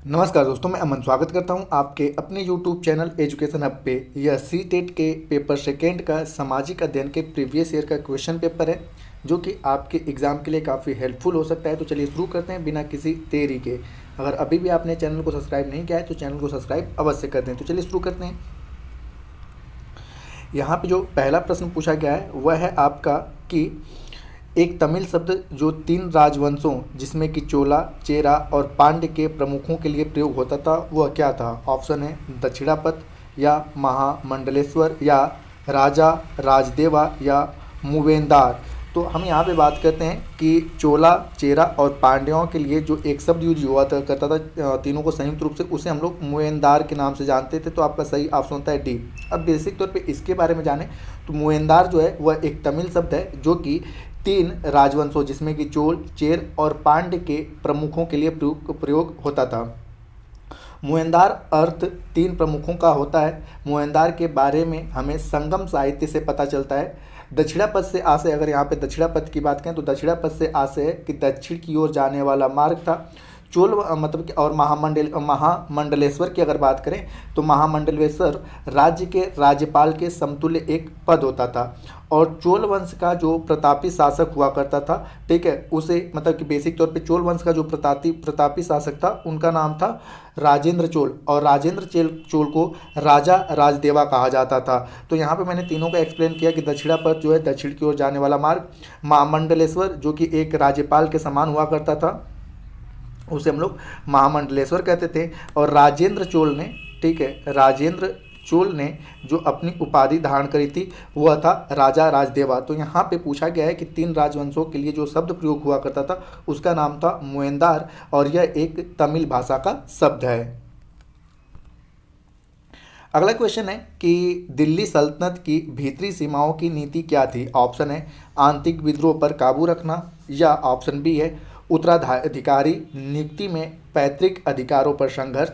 नमस्कार दोस्तों, मैं अमन स्वागत करता हूं आपके अपने YouTube चैनल एजुकेशन हब पे। यह सी टेट के पेपर सेकेंड का सामाजिक अध्ययन के प्रीवियस ईयर का क्वेश्चन पेपर है, जो कि आपके एग्ज़ाम के लिए काफ़ी हेल्पफुल हो सकता है। तो चलिए शुरू करते हैं बिना किसी देरी के। अगर अभी भी आपने चैनल को सब्सक्राइब नहीं किया है तो चैनल को सब्सक्राइब अवश्य कर दें। तो चलिए शुरू करते हैं। यहाँ पे जो पहला प्रश्न पूछा गया है वह है आपका कि एक तमिल शब्द जो तीन राजवंशों जिसमें कि चोला, चेरा और पांड्य के प्रमुखों के लिए प्रयोग होता था वह क्या था। ऑप्शन है दक्षिणापथ या महामंडलेश्वर या राजा राजदेवा या मूवेंदार। तो हम यहाँ पे बात करते हैं कि चोला, चेरा और पांड्यों के लिए जो एक शब्द यूज हुआ करता था तीनों को संयुक्त रूप से, उसे हम लोग मूवेंदार के नाम से जानते थे। तो आपका सही ऑप्शन होता है डी। अब बेसिक तौर पे इसके बारे में जाने तो मूवेंदार जो है वह एक तमिल शब्द है जो कि तीन राजवंशों जिसमें कि चोल, चेर और पांड्य के प्रमुखों के लिए प्रयोग होता था। मूवेंदार अर्थ तीन प्रमुखों का होता है। मूवेंदार के बारे में हमें संगम साहित्य से पता चलता है। दक्षिणापथ से आशय, अगर यहाँ पे दक्षिणापथ की बात करें तो दक्षिणापथ से आशय है कि दक्षिण की ओर जाने वाला मार्ग था। चोल मतलब कि और महामंडलेश्वर की अगर बात करें तो महामंडलेश्वर राज्य के राज्यपाल के समतुल्य एक पद होता था। और चोल वंश का जो प्रतापी शासक हुआ करता था, ठीक है, उसे मतलब कि बेसिक तौर पे चोल वंश का जो प्रतापी शासक था उनका नाम था राजेंद्र चोल, और राजेंद्र चोल को राजा राजदेवा कहा जाता था। तो यहाँ पे मैंने तीनों का एक्सप्लेन किया कि दक्षिणापथ जो है दक्षिण की ओर जाने वाला मार्ग, महामंडलेश्वर जो कि एक राज्यपाल के समान हुआ करता था उसे हम लोग महामंडलेश्वर कहते थे, और राजेंद्र चोल ने, ठीक है, राजेंद्र चोल ने जो अपनी उपाधि धारण करी थी वह था राजा राजदेवा। तो यहाँ पे पूछा गया है कि तीन राजवंशों के लिए जो शब्द प्रयोग हुआ करता था उसका नाम था मूवेंदार, और यह एक तमिल भाषा का शब्द है। अगला क्वेश्चन है कि दिल्ली सल्तनत की भीतरी सीमाओं की नीति क्या थी। ऑप्शन है आंतरिक विद्रोह पर काबू रखना, या ऑप्शन बी है उत्तराधिकारी नियुक्ति में पैतृक अधिकारों पर संघर्ष,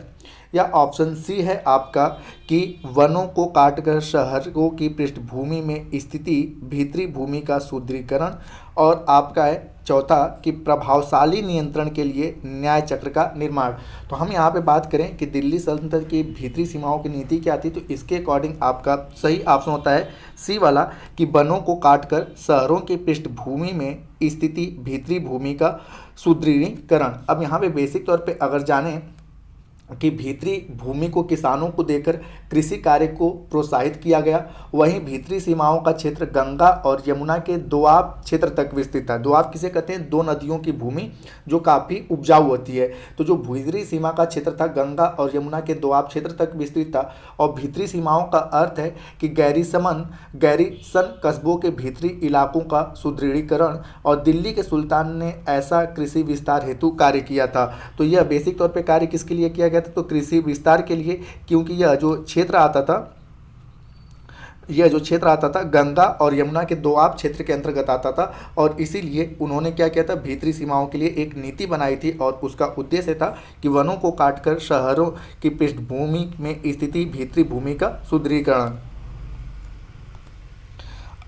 या ऑप्शन सी है आपका कि वनों को काटकर शहरों की पृष्ठभूमि में स्थिति भीतरी भूमि का सुदृढ़ीकरण, और आपका है चौथा कि प्रभावशाली नियंत्रण के लिए न्याय चक्र का निर्माण। तो हम यहाँ पे बात करें कि दिल्ली सल्तनत की भीतरी सीमाओं की नीति क्या थी, तो इसके अकॉर्डिंग आपका सही ऑप्शन होता है सी वाला कि वनों को काटकर शहरों की पृष्ठभूमि में स्थिति भीतरी भूमि का सुदृढ़ीकरण। अब यहाँ पे बेसिक तौर पे अगर जाने कि भीतरी भूमि को किसानों को देकर कृषि कार्य को प्रोत्साहित किया गया, वहीं भीतरी सीमाओं का क्षेत्र गंगा और यमुना के दोआब क्षेत्र तक विस्तृत था। दोआब किसे कहते हैं? दो नदियों की भूमि जो काफ़ी उपजाऊ होती है। तो जो भीतरी सीमा का क्षेत्र था गंगा और यमुना के दोआब क्षेत्र तक विस्तृत था। और भीतरी सीमाओं का अर्थ है कि गैरीसन कस्बों के भीतरी इलाकों का सुदृढ़ीकरण, और दिल्ली के सुल्तान ने ऐसा कृषि विस्तार हेतु कार्य किया था। तो यह बेसिक तौर पे कार्य किसके लिए किया गया था? तो कृषि विस्तार के लिए, क्योंकि यह जो क्षेत्र आता था गंगा और यमुना के दोआब क्षेत्र के अंतर्गत आता था, और इसीलिए उन्होंने क्या किया था, भीतरी सीमाओं के लिए एक नीति बनाई थी, और उसका उद्देश्य था कि वनों को काटकर शहरों की पृष्ठभूमि में स्थिति भीतरी भूमि का सुदृढ़ीकरण।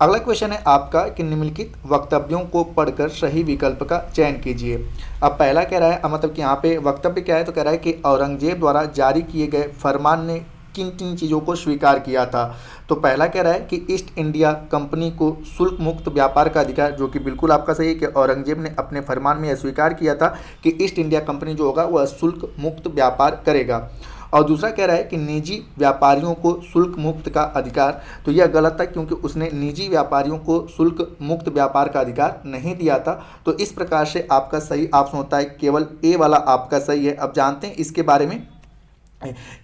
अगला क्वेश्चन है आपका कि निम्नलिखित वक्तव्यों को पढ़कर सही विकल्प का चयन कीजिए। अब पहला कह रहा है, मतलब कि यहाँ पे वक्तव्य क्या है, तो कह रहा है कि औरंगजेब द्वारा जारी किए गए फरमान ने किन किन चीज़ों को स्वीकार किया था। तो पहला कह रहा है कि ईस्ट इंडिया कंपनी को शुल्क मुक्त व्यापार का अधिकार, जो कि बिल्कुल आपका सही है कि औरंगजेब ने अपने फरमान में यह स्वीकार किया था कि ईस्ट इंडिया कंपनी जो होगा वह शुल्क मुक्त व्यापार करेगा। और दूसरा कह रहा है कि निजी व्यापारियों को शुल्क मुक्त का अधिकार, तो यह गलत था क्योंकि उसने निजी व्यापारियों को शुल्क मुक्त व्यापार का अधिकार नहीं दिया था। तो इस प्रकार से आपका सही ऑप्शन होता है केवल ए वाला आपका सही है। अब जानते हैं इसके बारे में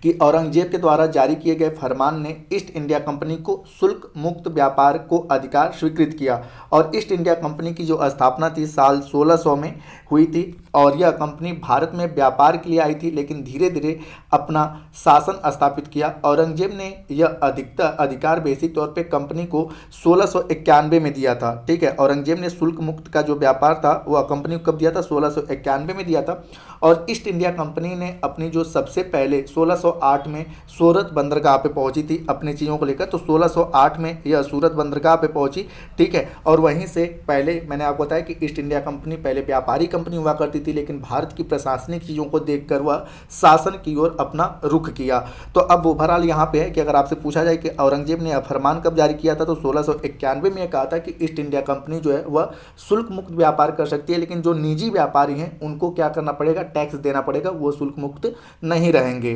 कि औरंगजेब के द्वारा जारी किए गए फरमान ने ईस्ट इंडिया कंपनी को शुल्क मुक्त व्यापार को अधिकार स्वीकृत किया, और ईस्ट इंडिया कंपनी की जो स्थापना थी साल 1600 में हुई थी, और यह कंपनी भारत में व्यापार के लिए आई थी, लेकिन धीरे धीरे अपना शासन स्थापित किया। औरंगजेब ने यह अधिकार बेसिक तौर पे कंपनी को 1691 में दिया था। ठीक है, औरंगजेब ने शुल्क मुक्त का जो व्यापार था वह कंपनी को कब दिया था? 1691 में दिया था। और ईस्ट इंडिया कंपनी ने अपनी जो सबसे पहले 1608 में सूरत बंदरगाह पे पहुंची थी अपनी चीज़ों को लेकर। तो 1608 में यह सूरत बंदरगाह पे पहुंची, ठीक है। और वहीं से पहले मैंने आपको बताया कि ईस्ट इंडिया कंपनी पहले व्यापारी कंपनी हुआ करती थी, लेकिन भारत की प्रशासनिक चीज़ों को देखकर वह शासन की ओर अपना रुख किया। तो अब ओवरऑल यहाँ पे है कि अगर आपसे पूछा जाए कि औरंगजेब ने यह फरमान कब जारी किया था, तो 1691 में यह कहा था कि ईस्ट इंडिया कंपनी जो है वह शुल्क मुक्त व्यापार कर सकती है, लेकिन जो निजी व्यापारी हैं उनको क्या करना पड़ेगा, टैक्स देना पड़ेगा, वो शुल्क मुक्त नहीं रहेंगे।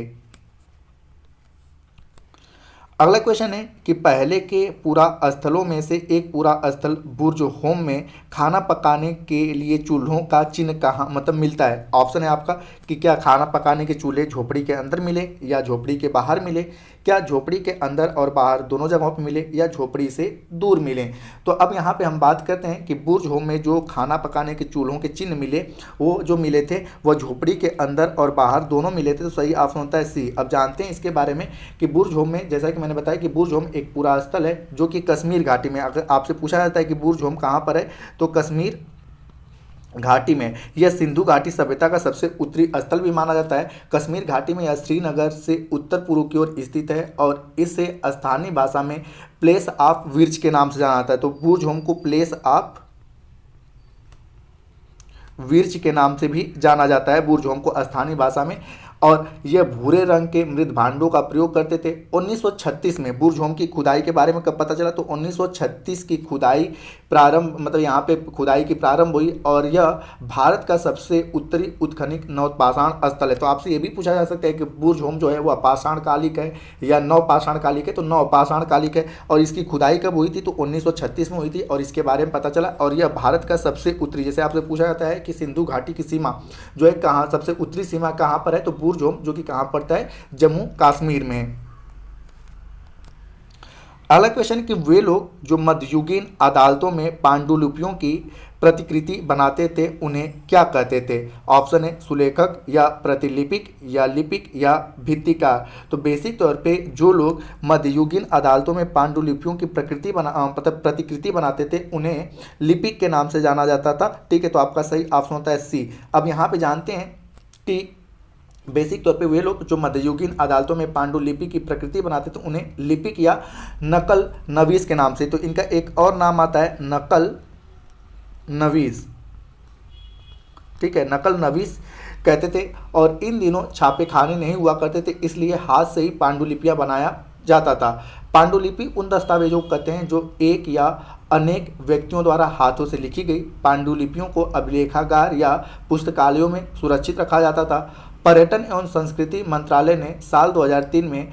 अगला क्वेश्चन है कि पहले के पूरा स्थलों में से एक पूरा स्थल बुर्ज होम में खाना पकाने के लिए चूल्हों का चिन्ह कहाँ मतलब मिलता है। ऑप्शन है आपका कि क्या खाना पकाने के चूल्हे झोपड़ी के अंदर मिले या झोपड़ी के बाहर मिले, क्या झोपड़ी के अंदर और बाहर दोनों जगहों पर मिले, या झोपड़ी से दूर मिले। तो अब यहाँ पे हम बात करते हैं कि बुर्ज होम में जो खाना पकाने के चूल्हों के चिन्ह मिले, वो जो मिले थे वह झोपड़ी के अंदर और बाहर दोनों मिले थे। तो सही ऑप्शन होता है सी। अब जानते हैं इसके बारे में कि बुर्ज होम में, जैसा कि मैंने बताया कि बुर्ज होम एक पूरा स्थल है जो कि कश्मीर घाटी में, अगर आपसे पूछा जाता है कि बुर्ज होम कहाँ पर है, तो कश्मीर घाटी में। यह सिंधु घाटी सभ्यता का सबसे उत्तरी स्थल भी माना जाता है। कश्मीर घाटी में यह श्रीनगर से उत्तर पूर्व की ओर स्थित है और इसे स्थानीय भाषा में प्लेस ऑफ विर्च के नाम से जाना जाता है। तो बुर्ज होम को प्लेस ऑफ विर्च के नाम से भी जाना जाता है बुर्ज होम को स्थानीय भाषा में। और यह भूरे रंग के मृत भांडों का प्रयोग करते थे। 1936 में बुर्ज होम की खुदाई के बारे में कब पता चला, तो 1936 की खुदाई प्रारंभ मतलब यहाँ पे खुदाई की प्रारंभ हुई और यह भारत का सबसे उत्तरी उत्खनिक नवपाषाण स्थल है। तो आपसे ये भी पूछा जा सकता है कि बुर्ज होम जो है वह पाषाण कालिक है या नवपाषाण कालिक है, तो नवपाषाण कालिक है। और इसकी खुदाई कब हुई थी, तो 1936 में हुई थी और इसके बारे में पता चला। और यह भारत का सबसे उत्तरी, जैसे आपसे पूछा जाता है कि सिंधु घाटी की सीमा जो है कहाँ, सबसे उत्तरी सीमा कहाँ पर है, तो बुर्ज होम जो कि कहां पड़ता है, जम्मू कश्मीर में। अगला क्वेश्चन कि वे लोग जो मध्ययुगीन अदालतों में पांडुलिपियों की प्रतिकृति बनाते थे उन्हें क्या कहते थे। ऑप्शन है सुलेखक या प्रतिलिपिक या लिपिक या भित्तिकार। तो बेसिक तौर पे जो लोग मध्ययुगीन अदालतों में पांडुलिपियों की प्रतिकृति बनाते थे उन्हें लिपिक के नाम से जाना जाता था, ठीक है। तो आपका सही ऑप्शन होता है सी। अब यहाँ पे जानते हैं कि बेसिक तौर पे वे लोग जो मध्ययुगीन अदालतों में पांडुलिपि की प्रकृति बनाते थे उन्हें लिपिक या नकल नवीस के नाम से, तो इनका एक और नाम आता है नकल नवीस, ठीक है, नकल नवीस कहते थे। और इन दिनों छापे खाने नहीं हुआ करते थे, इसलिए हाथ से ही पांडुलिपियां बनाया जाता था। पांडुलिपि उन दस्तावेजों को कहते हैं जो एक या अनेक व्यक्तियों द्वारा हाथों से लिखी गई। पांडुलिपियों को अभिलेखागार या पुस्तकालयों में सुरक्षित रखा जाता था। पर्यटन एवं संस्कृति मंत्रालय ने साल 2003 में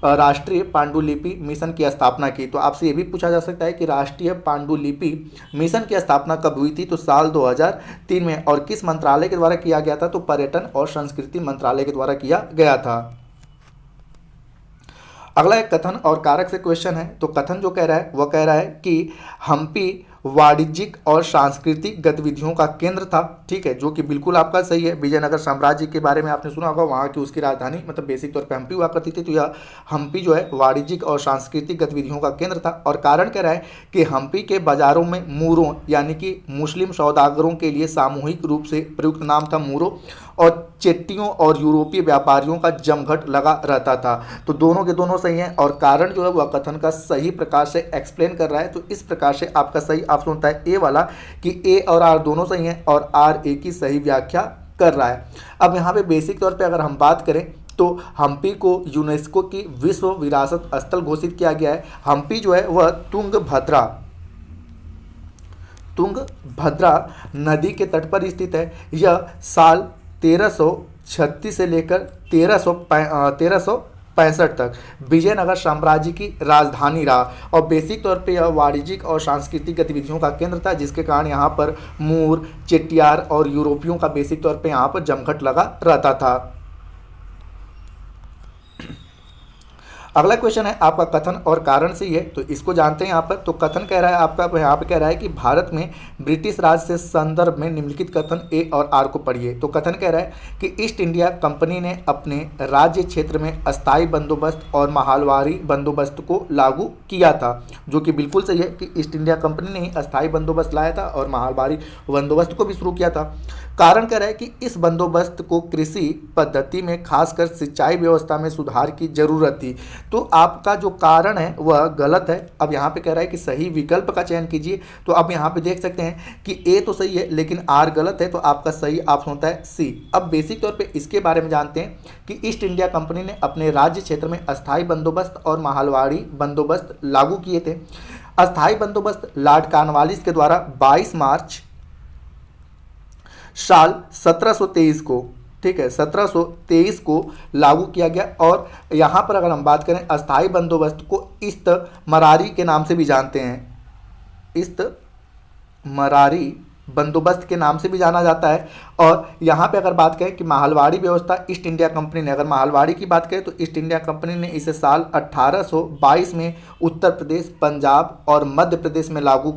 राष्ट्रीय पांडुलिपि मिशन की स्थापना की। तो आपसे ये भी पूछा जा सकता है कि राष्ट्रीय पांडुलिपि मिशन की स्थापना कब हुई थी, तो साल 2003 में। और किस मंत्रालय के द्वारा किया गया था, तो पर्यटन और संस्कृति मंत्रालय के द्वारा किया गया था। अगला एक कथन और कारक से क्वेश्चन है। तो कथन जो कह रहा है वह कह रहा है कि हम्पी वाणिज्यिक और सांस्कृतिक गतिविधियों का केंद्र था, ठीक है, जो कि बिल्कुल आपका सही है। विजयनगर साम्राज्य के बारे में आपने सुना होगा, वहाँ की उसकी राजधानी मतलब बेसिक तौर पे हम्पी हुआ करती थी। तो यह हम्पी जो है वाणिज्यिक और सांस्कृतिक गतिविधियों का केंद्र था। और कारण कह रहा है कि हम्पी के बाजारों में मूरों यानी कि मुस्लिम सौदागरों के लिए सामूहिक रूप से प्रयुक्त नाम था मूरो, और चेट्टियों और यूरोपीय व्यापारियों का जमघट लगा रहता था। तो दोनों के दोनों सही हैं और कारण जो है वह कथन का सही प्रकार से एक्सप्लेन कर रहा है। तो इस प्रकार से आपका सही ऑप्शन होता है ए वाला कि ए और आर दोनों सही हैं और आर ए की सही व्याख्या कर रहा है। अब यहाँ पे बेसिक तौर पे अगर हम बात करें तो हम्पी को यूनेस्को की विश्व विरासत स्थल घोषित किया गया है। हम्पी जो है वह तुंगभद्रा नदी के तट पर स्थित है। यह साल 1336 से लेकर 1365 तक विजयनगर साम्राज्य की राजधानी रहा और बेसिक तौर पे यह वाणिज्यिक और सांस्कृतिक गतिविधियों का केंद्र था, जिसके कारण यहाँ पर मूर, चेट्टियार और यूरोपियों का बेसिक तौर पे यहाँ पर जमघट लगा रहता था। अगला क्वेश्चन है आपका कथन और कारण से ही है, तो इसको जानते हैं यहाँ पर। तो कथन कह रहा है आपका, यहाँ पे कह रहा है कि भारत में ब्रिटिश राज से संदर्भ में निम्नलिखित कथन ए और आर को पढ़िए। तो कथन कह रहा है कि ईस्ट इंडिया कंपनी ने अपने राज्य क्षेत्र में अस्थायी बंदोबस्त और माहलवारी बंदोबस्त को लागू किया था, जो कि बिल्कुल सही है कि ईस्ट इंडिया कंपनी ने ही अस्थायी बंदोबस्त लाया था और माहलवारी बंदोबस्त को भी शुरू किया था। कारण कह रहा है कि इस बंदोबस्त को कृषि पद्धति में खासकर सिंचाई व्यवस्था में सुधार की जरूरत थी। तो आपका जो कारण है वह गलत है। अब यहाँ पे कह रहा है कि सही विकल्प का चयन कीजिए। तो अब यहाँ पे देख सकते हैं कि ए तो सही है लेकिन आर गलत है, तो आपका सही ऑप्शन होता है सी। अब बेसिक तौर पे इसके बारे में जानते हैं कि ईस्ट इंडिया कंपनी ने अपने राज्य क्षेत्र में अस्थायी बंदोबस्त और माहलवारी बंदोबस्त लागू किए थे। अस्थायी बंदोबस्त लॉर्ड कॉर्नवालिस के द्वारा 22 मार्च साल 1723 को, ठीक है, 1723 को लागू किया गया। और यहाँ पर अगर हम बात करें अस्थायी बंदोबस्त को इस्तमरारी के नाम से भी जानते हैं, इस्तमरारी बंदोबस्त के नाम से भी जाना जाता है। और यहाँ पे अगर बात करें कि माहलवाड़ी व्यवस्था ईस्ट इंडिया कंपनी ने, अगर माहलवाड़ी की बात करें तो ईस्ट इंडिया कंपनी ने इसे साल 1822 में उत्तर प्रदेश, पंजाब और मध्य प्रदेश में लागू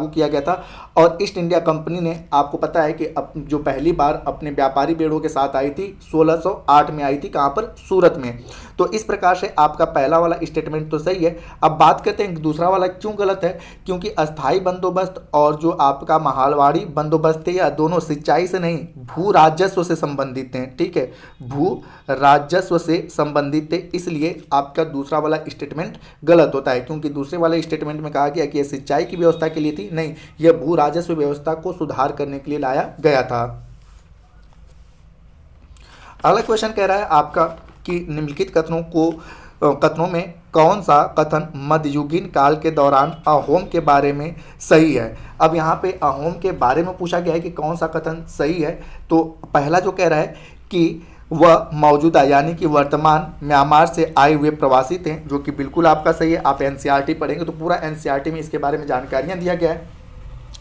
किया गया था। और ईस्ट इंडिया कंपनी ने, आपको पता है कि जो पहली बार अपने व्यापारी बेड़ों के साथ आई थी 1608 में आई थी, कहाँ पर, सूरत में। तो इस प्रकार से आपका पहला वाला स्टेटमेंट तो सही है। अब बात करते हैं दूसरा वाला क्यों गलत है, क्योंकि अस्थायी बंदोबस्त और जो आपका माहलवाड़ी बंदोबस्त है या दोनों सिंचाई से नहीं भू राजस्व से संबंधित हैं, ठीक है, भू राजस्व से संबंधित है, इसलिए आपका दूसरा वाला स्टेटमेंट गलत होता है। क्योंकि दूसरे वाले स्टेटमेंट में कहा गया कि यह सिंचाई की व्यवस्था के लिए थी, नहीं, यह भू राजस्व व्यवस्था को सुधार करने के लिए लाया गया था। अगला क्वेश्चन कह रहा है आपका कि निम्नलिखित कथनों में कौन सा कथन मध्ययुगीन काल के दौरान अहोम के बारे में सही है। अब यहाँ पे अहोम के बारे में पूछा गया है कि कौन सा कथन सही है। तो पहला जो कह रहा है कि वह मौजूदा यानी कि वर्तमान म्यांमार से आए हुए प्रवासी थे, जो कि बिल्कुल आपका सही है। आप एनसीईआरटी पढ़ेंगे तो पूरा एनसीईआरटी में इसके बारे में जानकारियाँ दिया गया है।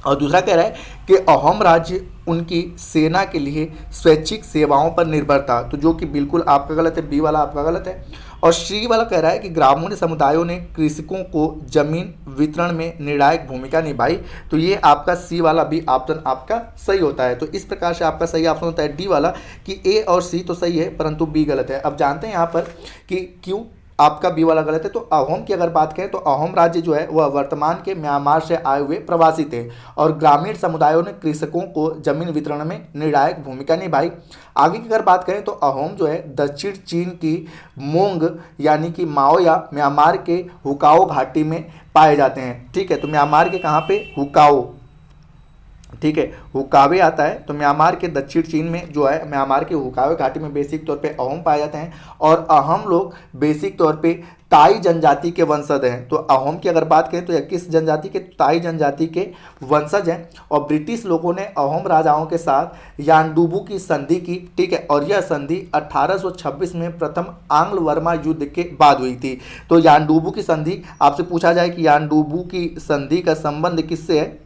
और दूसरा कह रहा है कि अहोम राज्य उनकी सेना के लिए स्वैच्छिक सेवाओं पर निर्भर था, तो जो कि बिल्कुल आपका गलत है, बी वाला आपका गलत है। और सी वाला कह रहा है कि ग्रामीण समुदायों ने कृषकों को जमीन वितरण में निर्णायक भूमिका निभाई, तो ये आपका सी वाला भी ऑप्शन आपका सही होता है। तो इस प्रकार से आपका सही ऑप्शन होता है डी वाला, कि ए और सी तो सही है परंतु बी गलत है। अब जानते हैं यहाँ पर कि क्यों आपका बी वाला गलत है। तो अहोम की अगर बात करें तो अहोम राज्य जो है वह वर्तमान के म्यांमार से आए हुए प्रवासी थे और ग्रामीण समुदायों ने कृषकों को जमीन वितरण में निर्णायक भूमिका निभाई। आगे की अगर बात करें तो अहोम जो है दक्षिण चीन की मोंग यानी कि माओ या म्यांमार के हुकाओ घाटी में पाए जाते हैं, ठीक है। तो म्यांमार के कहाँ पे, हुकाओ, ठीक है, हुकावे आता है। तो म्यांमार के दक्षिण चीन में जो है म्यांमार के हुकावे घाटी में बेसिक तौर पे अहोम पाए जाते हैं और अहोम लोग बेसिक तौर पे ताई जनजाति के वंशज हैं। तो अहोम की अगर बात करें तो यह किस जनजाति के, ताई जनजाति के वंशज हैं। और ब्रिटिश लोगों ने अहोम राजाओं के साथ यानडुबू की संधि की, ठीक है, और यह संधि 1826 में प्रथम आंग्ल वर्मा युद्ध के बाद हुई थी। तो यानडुबू की संधि, आपसे पूछा जाए कि यानडुबू की संधि का संबंध किससे है,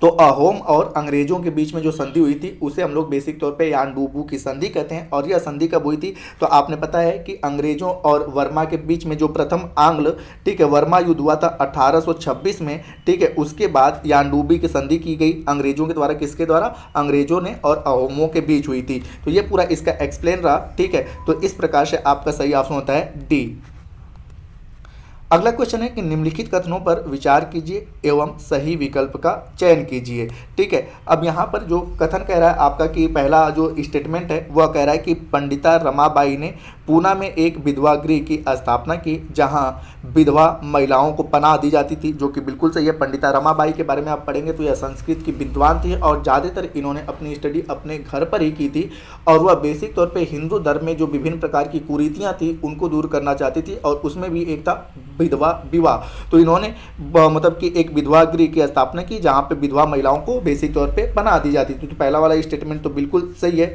तो अहोम और अंग्रेजों के बीच में जो संधि हुई थी उसे हम लोग बेसिक तौर पे यानडुबू की संधि कहते हैं। और यह संधि कब हुई थी, तो आपने पता है कि अंग्रेजों और वर्मा के बीच में जो प्रथम आंग्ल, ठीक है, वर्मा युद्ध हुआ था 1826 में, ठीक है। उसके बाद यानडुबू की संधि की गई अंग्रेजों के द्वारा, किसके द्वारा, अंग्रेजों ने और अहोमों के बीच हुई थी। तो ये पूरा इसका एक्सप्लेन रहा, ठीक है। तो इस प्रकार से आपका सही ऑप्शन होता है डी। अगला क्वेश्चन है कि निम्नलिखित कथनों पर विचार कीजिए एवं सही विकल्प का चयन कीजिए, ठीक है। अब यहाँ पर जो कथन कह रहा है आपका कि पहला जो स्टेटमेंट है वह कह रहा है कि पंडिता रमाबाई ने पूना में एक विधवा गृह की स्थापना की जहाँ विधवा महिलाओं को पनाह दी जाती थी, जो कि बिल्कुल सही है। पंडिता रमाबाई के बारे में आप पढ़ेंगे तो यह संस्कृत की विद्वान थी और ज़्यादातर इन्होंने अपनी स्टडी अपने घर पर ही की थी और वह बेसिक तौर पे हिंदू धर्म में जो विभिन्न प्रकार की कुरीतियाँ थी उनको दूर करना चाहती थी और उसमें भी एक था विधवा विवाह। तो इन्होंने मतलब कि एक विधवा गृह की स्थापना की जहाँ पे विधवा महिलाओं को बेसिक तौर पे पनाह दी जाती थी। तो पहला वाला स्टेटमेंट तो बिल्कुल सही है।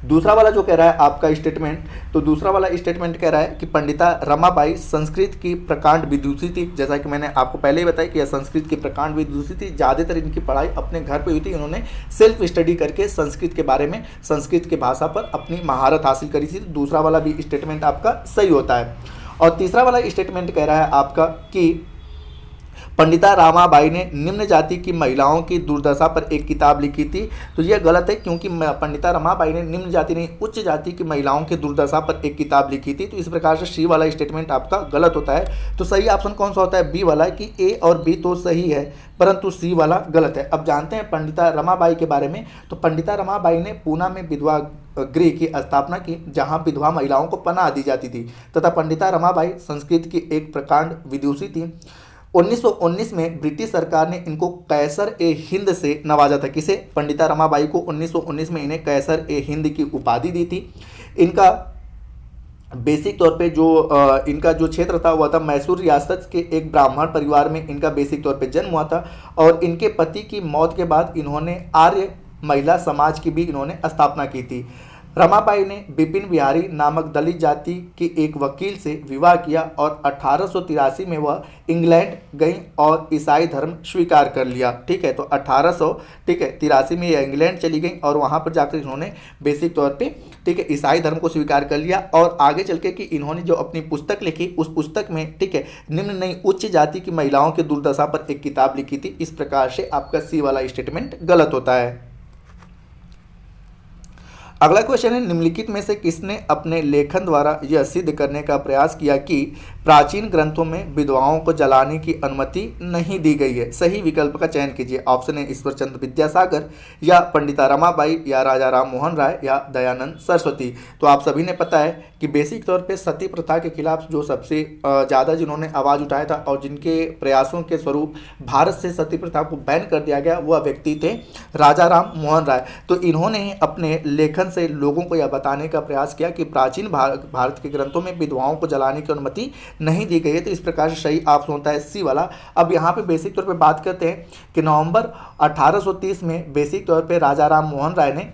दूसरा वाला जो कह रहा है आपका स्टेटमेंट, तो दूसरा वाला स्टेटमेंट कह रहा है कि पंडिता रमाबाई संस्कृत की प्रकांड विदुषी थी। जैसा कि मैंने आपको पहले ही बताया कि यह संस्कृत की प्रकांड विदुषी थी। ज़्यादातर इनकी पढ़ाई अपने घर पे हुई थी। इन्होंने सेल्फ स्टडी करके संस्कृत के बारे में, संस्कृत की भाषा पर अपनी महारत हासिल करी थी। तो दूसरा वाला भी स्टेटमेंट आपका सही होता है। और तीसरा वाला स्टेटमेंट कह रहा है आपका कि पंडिता रामाबाई ने निम्न जाति की महिलाओं की दुर्दशा पर एक किताब लिखी थी। तो यह गलत है, क्योंकि पंडिता रमाबाई ने निम्न जाति नहीं उच्च जाति की महिलाओं की दुर्दशा पर एक किताब लिखी थी। तो इस प्रकार से सी वाला स्टेटमेंट आपका गलत होता है। तो सही ऑप्शन कौन सा होता है? बी वाला, कि ए और बी तो सही है परंतु सी वाला गलत है। अब जानते हैं पंडिता रमाबाई के बारे में। तो पंडिता रमाबाई ने पूना में विधवा गृह की स्थापना की, जहां विधवा महिलाओं को पनाह दी जाती थी, तथा पंडिता रमाबाई संस्कृत की एक प्रकांड विदुषी थी। 1919 में ब्रिटिश सरकार ने इनको कैसर ए हिंद से नवाजा था। किसे? पंडिता रमाबाई को 1919 में इन्हें कैसर ए हिंद की उपाधि दी थी। इनका बेसिक तौर पे जो इनका जो क्षेत्र था वह था मैसूर रियासत के एक ब्राह्मण परिवार में इनका बेसिक तौर पे जन्म हुआ था। और इनके पति की मौत के बाद इन्होंने आर्य महिला समाज की भी इन्होंने स्थापना की थी। रमाबाई ने बिपिन बिहारी नामक दलित जाति के एक वकील से विवाह किया और 1883 में वह इंग्लैंड गई और ईसाई धर्म स्वीकार कर लिया। ठीक है, तो 1883 में यह इंग्लैंड चली गई और वहाँ पर जाकर इन्होंने बेसिक तौर पे ठीक है ईसाई धर्म को स्वीकार कर लिया। और आगे चल के कि इन्होंने जो अपनी पुस्तक लिखी उस पुस्तक में ठीक है निम्न नहीं उच्च जाति की महिलाओं की दुर्दशा पर एक किताब लिखी थी। इस प्रकार से आपका सी वाला स्टेटमेंट गलत होता है। अगला क्वेश्चन है, निम्नलिखित में से किसने अपने लेखन द्वारा यह सिद्ध करने का प्रयास किया कि प्राचीन ग्रंथों में विधवाओं को जलाने की अनुमति नहीं दी गई है? सही विकल्प का चयन कीजिए। ऑप्शन है ईश्वरचंद्र विद्यासागर, या पंडिता रमाबाई, या राजा राम मोहन राय, या दयानंद सरस्वती। तो आप सभी ने पता है कि बेसिक तौर पे सती प्रथा के खिलाफ जो सबसे ज़्यादा जिन्होंने आवाज़ उठाया था और जिनके प्रयासों के स्वरूप भारत से सती प्रथा को बैन कर दिया गया वह व्यक्ति थे राजा राम मोहन राय। तो इन्होंने अपने लेखन से लोगों को यह बताने का प्रयास किया कि प्राचीन भारत के ग्रंथों में विधवाओं को जलाने की अनुमति नहीं दी गई है। तो इस प्रकार से सही ऑप्शन होता है सी वाला। अब यहाँ पे बेसिक तौर पे बात करते हैं कि नवंबर 1830 में बेसिक तौर पे राजा राम मोहन राय ने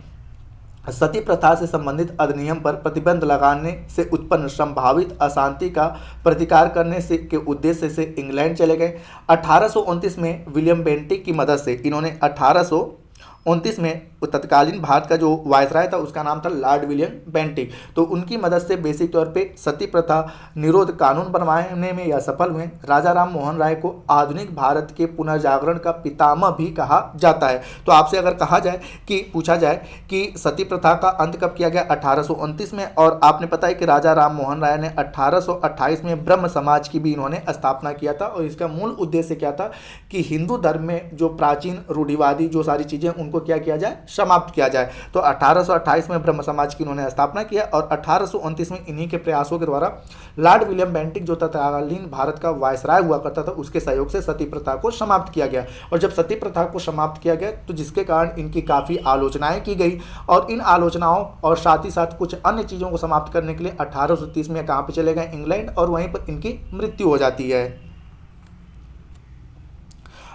सती प्रथा से संबंधित अधिनियम पर प्रतिबंध लगाने से उत्पन्न संभावित अशांति का प्रतिकार करने से के उद्देश्य से इंग्लैंड चले गए। 1829 में विलियम बेंटिक की मदद से इन्होंने 1829 में तत्कालीन भारत का जो वायसराय था उसका नाम था लॉर्ड विलियम बेंटिक। तो उनकी मदद से बेसिक तौर पे सती प्रथा निरोध कानून बनवाने में यह सफल हुए। राजा राम मोहन राय को आधुनिक भारत के पुनर्जागरण का पितामह भी कहा जाता है। तो आपसे अगर कहा जाए कि पूछा जाए कि सती प्रथा का अंत कब किया गया? 1829 में। और आपने पता है कि राजा राम मोहन राय ने 1828 में ब्रह्म समाज की भी इन्होंने स्थापना किया था। और इसका मूल उद्देश्य क्या था कि हिंदू धर्म में जो प्राचीन रूढ़िवादी जो सारी चीज़ें उनको क्या किया जाए, समाप्त किया जाए। तो 1828 में ब्रह्म समाज की उन्होंने स्थापना किया और 1829 में इन्हीं के प्रयासों के द्वारा लॉर्ड विलियम बेंटिक जो तत्कालीन भारत का वायसराय हुआ करता था उसके सहयोग से सती प्रथा को समाप्त किया गया। और जब सती प्रथा को समाप्त किया गया तो जिसके कारण इनकी काफ़ी आलोचनाएं की गई और इन आलोचनाओं और साथ ही साथ कुछ अन्य चीज़ों को समाप्त करने के लिए 1830 में कहाँ पर चले गए? इंग्लैंड, और वहीं पर इनकी मृत्यु हो जाती है।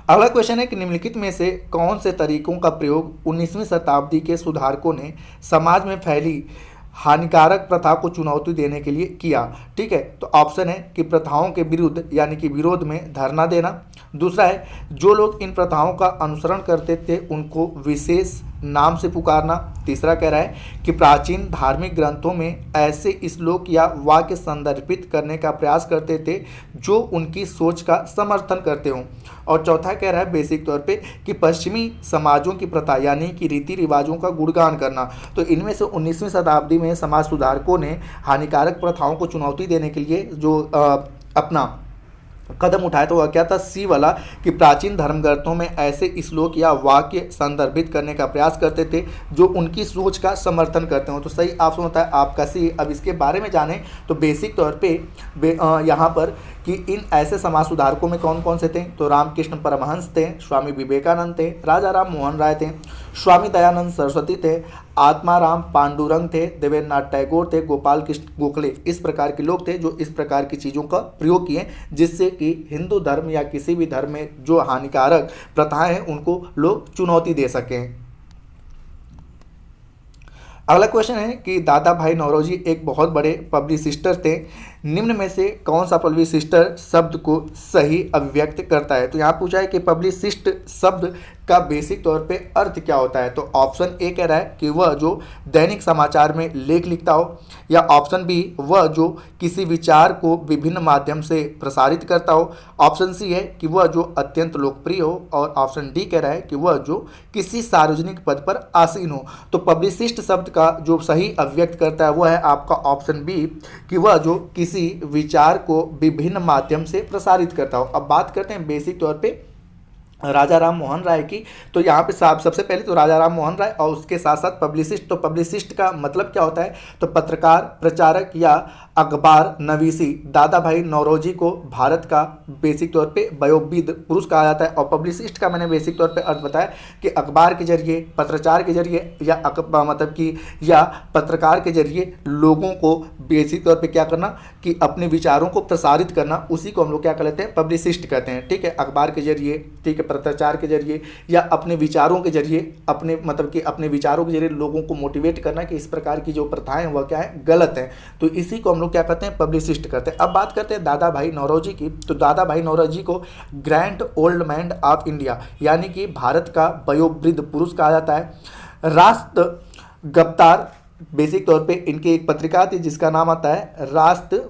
अगला क्वेश्चन है कि निम्नलिखित में से कौन से तरीकों का प्रयोग 19वीं शताब्दी के सुधारकों ने समाज में फैली हानिकारक प्रथा को चुनौती देने के लिए किया? ठीक है, तो ऑप्शन है कि प्रथाओं के विरुद्ध यानी कि विरोध में धरना देना। दूसरा है जो लोग इन प्रथाओं का अनुसरण करते थे उनको विशेष नाम से पुकारना। तीसरा कह रहा है कि प्राचीन धार्मिक ग्रंथों में ऐसे श्लोक या वाक्य संदर्भित करने का प्रयास करते थे जो उनकी सोच का समर्थन करते हों। और चौथा कह रहा है बेसिक तौर पे कि पश्चिमी समाजों की प्रथा यानी कि रीति रिवाजों का गुणगान करना। तो इनमें से 19वीं शताब्दी में समाज सुधारकों ने हानिकारक प्रथाओं को चुनौती देने के लिए जो अपना कदम उठाया तो वह क्या था? सी वाला, कि प्राचीन धर्म ग्रंथों में ऐसे श्लोक या वाक्य संदर्भित करने का प्रयास करते थे जो उनकी सोच का समर्थन करते हो। तो सही ऑप्शन होता है आपका सी। अब इसके बारे में जानें तो बेसिक तौर पे यहाँ पर कि इन ऐसे समाज सुधारकों में कौन कौन से थे? तो रामकृष्ण परमहंस थे, स्वामी विवेकानंद थे, राजा राम मोहन राय थे, स्वामी दयानंद सरस्वती थे, आत्माराम पांडुरंग थे, देवेंद्रनाथ टैगोर थे, गोपाल कृष्ण गोखले। इस प्रकार के लोग थे जो इस प्रकार की चीज़ों का प्रयोग किए जिससे कि हिंदू धर्म या किसी भी धर्म में जो हानिकारक प्रथाएं हैं उनको लोग चुनौती दे सकें। अगला क्वेश्चन है कि दादा भाई नौरोजी एक बहुत बड़े पब्लिसिस्टर थे, निम्न में से कौन सा पब्लिसिस्टर शब्द को सही अभिव्यक्त करता है। तो यहाँ पूछा है कि पब्लिसिस्ट शब्द का बेसिक तौर पे अर्थ क्या होता है। तो ऑप्शन ए कह रहा है कि वह जो दैनिक समाचार में लेख लिखता हो, या ऑप्शन बी वह जो किसी विचार को विभिन्न माध्यम से प्रसारित करता हो, ऑप्शन सी है कि वह जो अत्यंत लोकप्रिय हो, और ऑप्शन डी कह रहा है कि वह जो किसी सार्वजनिक पद पर आसीन हो। तो पब्लिसिस्ट शब्द का जो सही अभिव्यक्त करता है वह है आपका ऑप्शन बी, कि वह जो किसी विचार को विभिन्न माध्यम से प्रसारित करता हो। अब बात करते हैं बेसिक तौर पे राजा राम मोहन राय की। तो यहाँ पे साहब सबसे पहले तो राजा राम मोहन राय और उसके साथ साथ पब्लिसिस्ट। तो पब्लिसिस्ट का मतलब क्या होता है, तो पत्रकार, प्रचारक या अखबार नवीसी। दादा भाई नौरोजी को भारत का बेसिक तौर पे वयोवृद्ध पुरुष कहा जाता है। और पब्लिसिस्ट का मैंने बेसिक तौर पे अर्थ बताया कि अखबार के जरिए, पत्रचार के जरिए या मतलब कि या पत्रकार के जरिए लोगों को बेसिक तौर पे क्या करना कि अपने विचारों को प्रसारित करना, उसी को हम लोग क्या कर लेते हैं, पब्लिसिस्ट कहते हैं। ठीक है, अखबार के जरिए, ठीक है, पत्रचार के जरिए या अपने विचारों के जरिए, अपने मतलब कि अपने विचारों के जरिए लोगों को मोटिवेट करना कि इस प्रकार की जो प्रथाएं वह क्या है, गलत है। तो इसी को हम लोग क्या कहते हैं, पब्लिसिस्ट करते हैं। अब बात करते हैं दादा भाई नौरोजी की। तो दादा भाई नौरोजी को grand old man of India यानी कि भारत का वयोवृद्ध पुरुष कहा जाता है। राष्ट्र गप्तार, बेसिक तौर पे इनकी एक पत्रिका थी जिसका नाम आता है राष्ट्र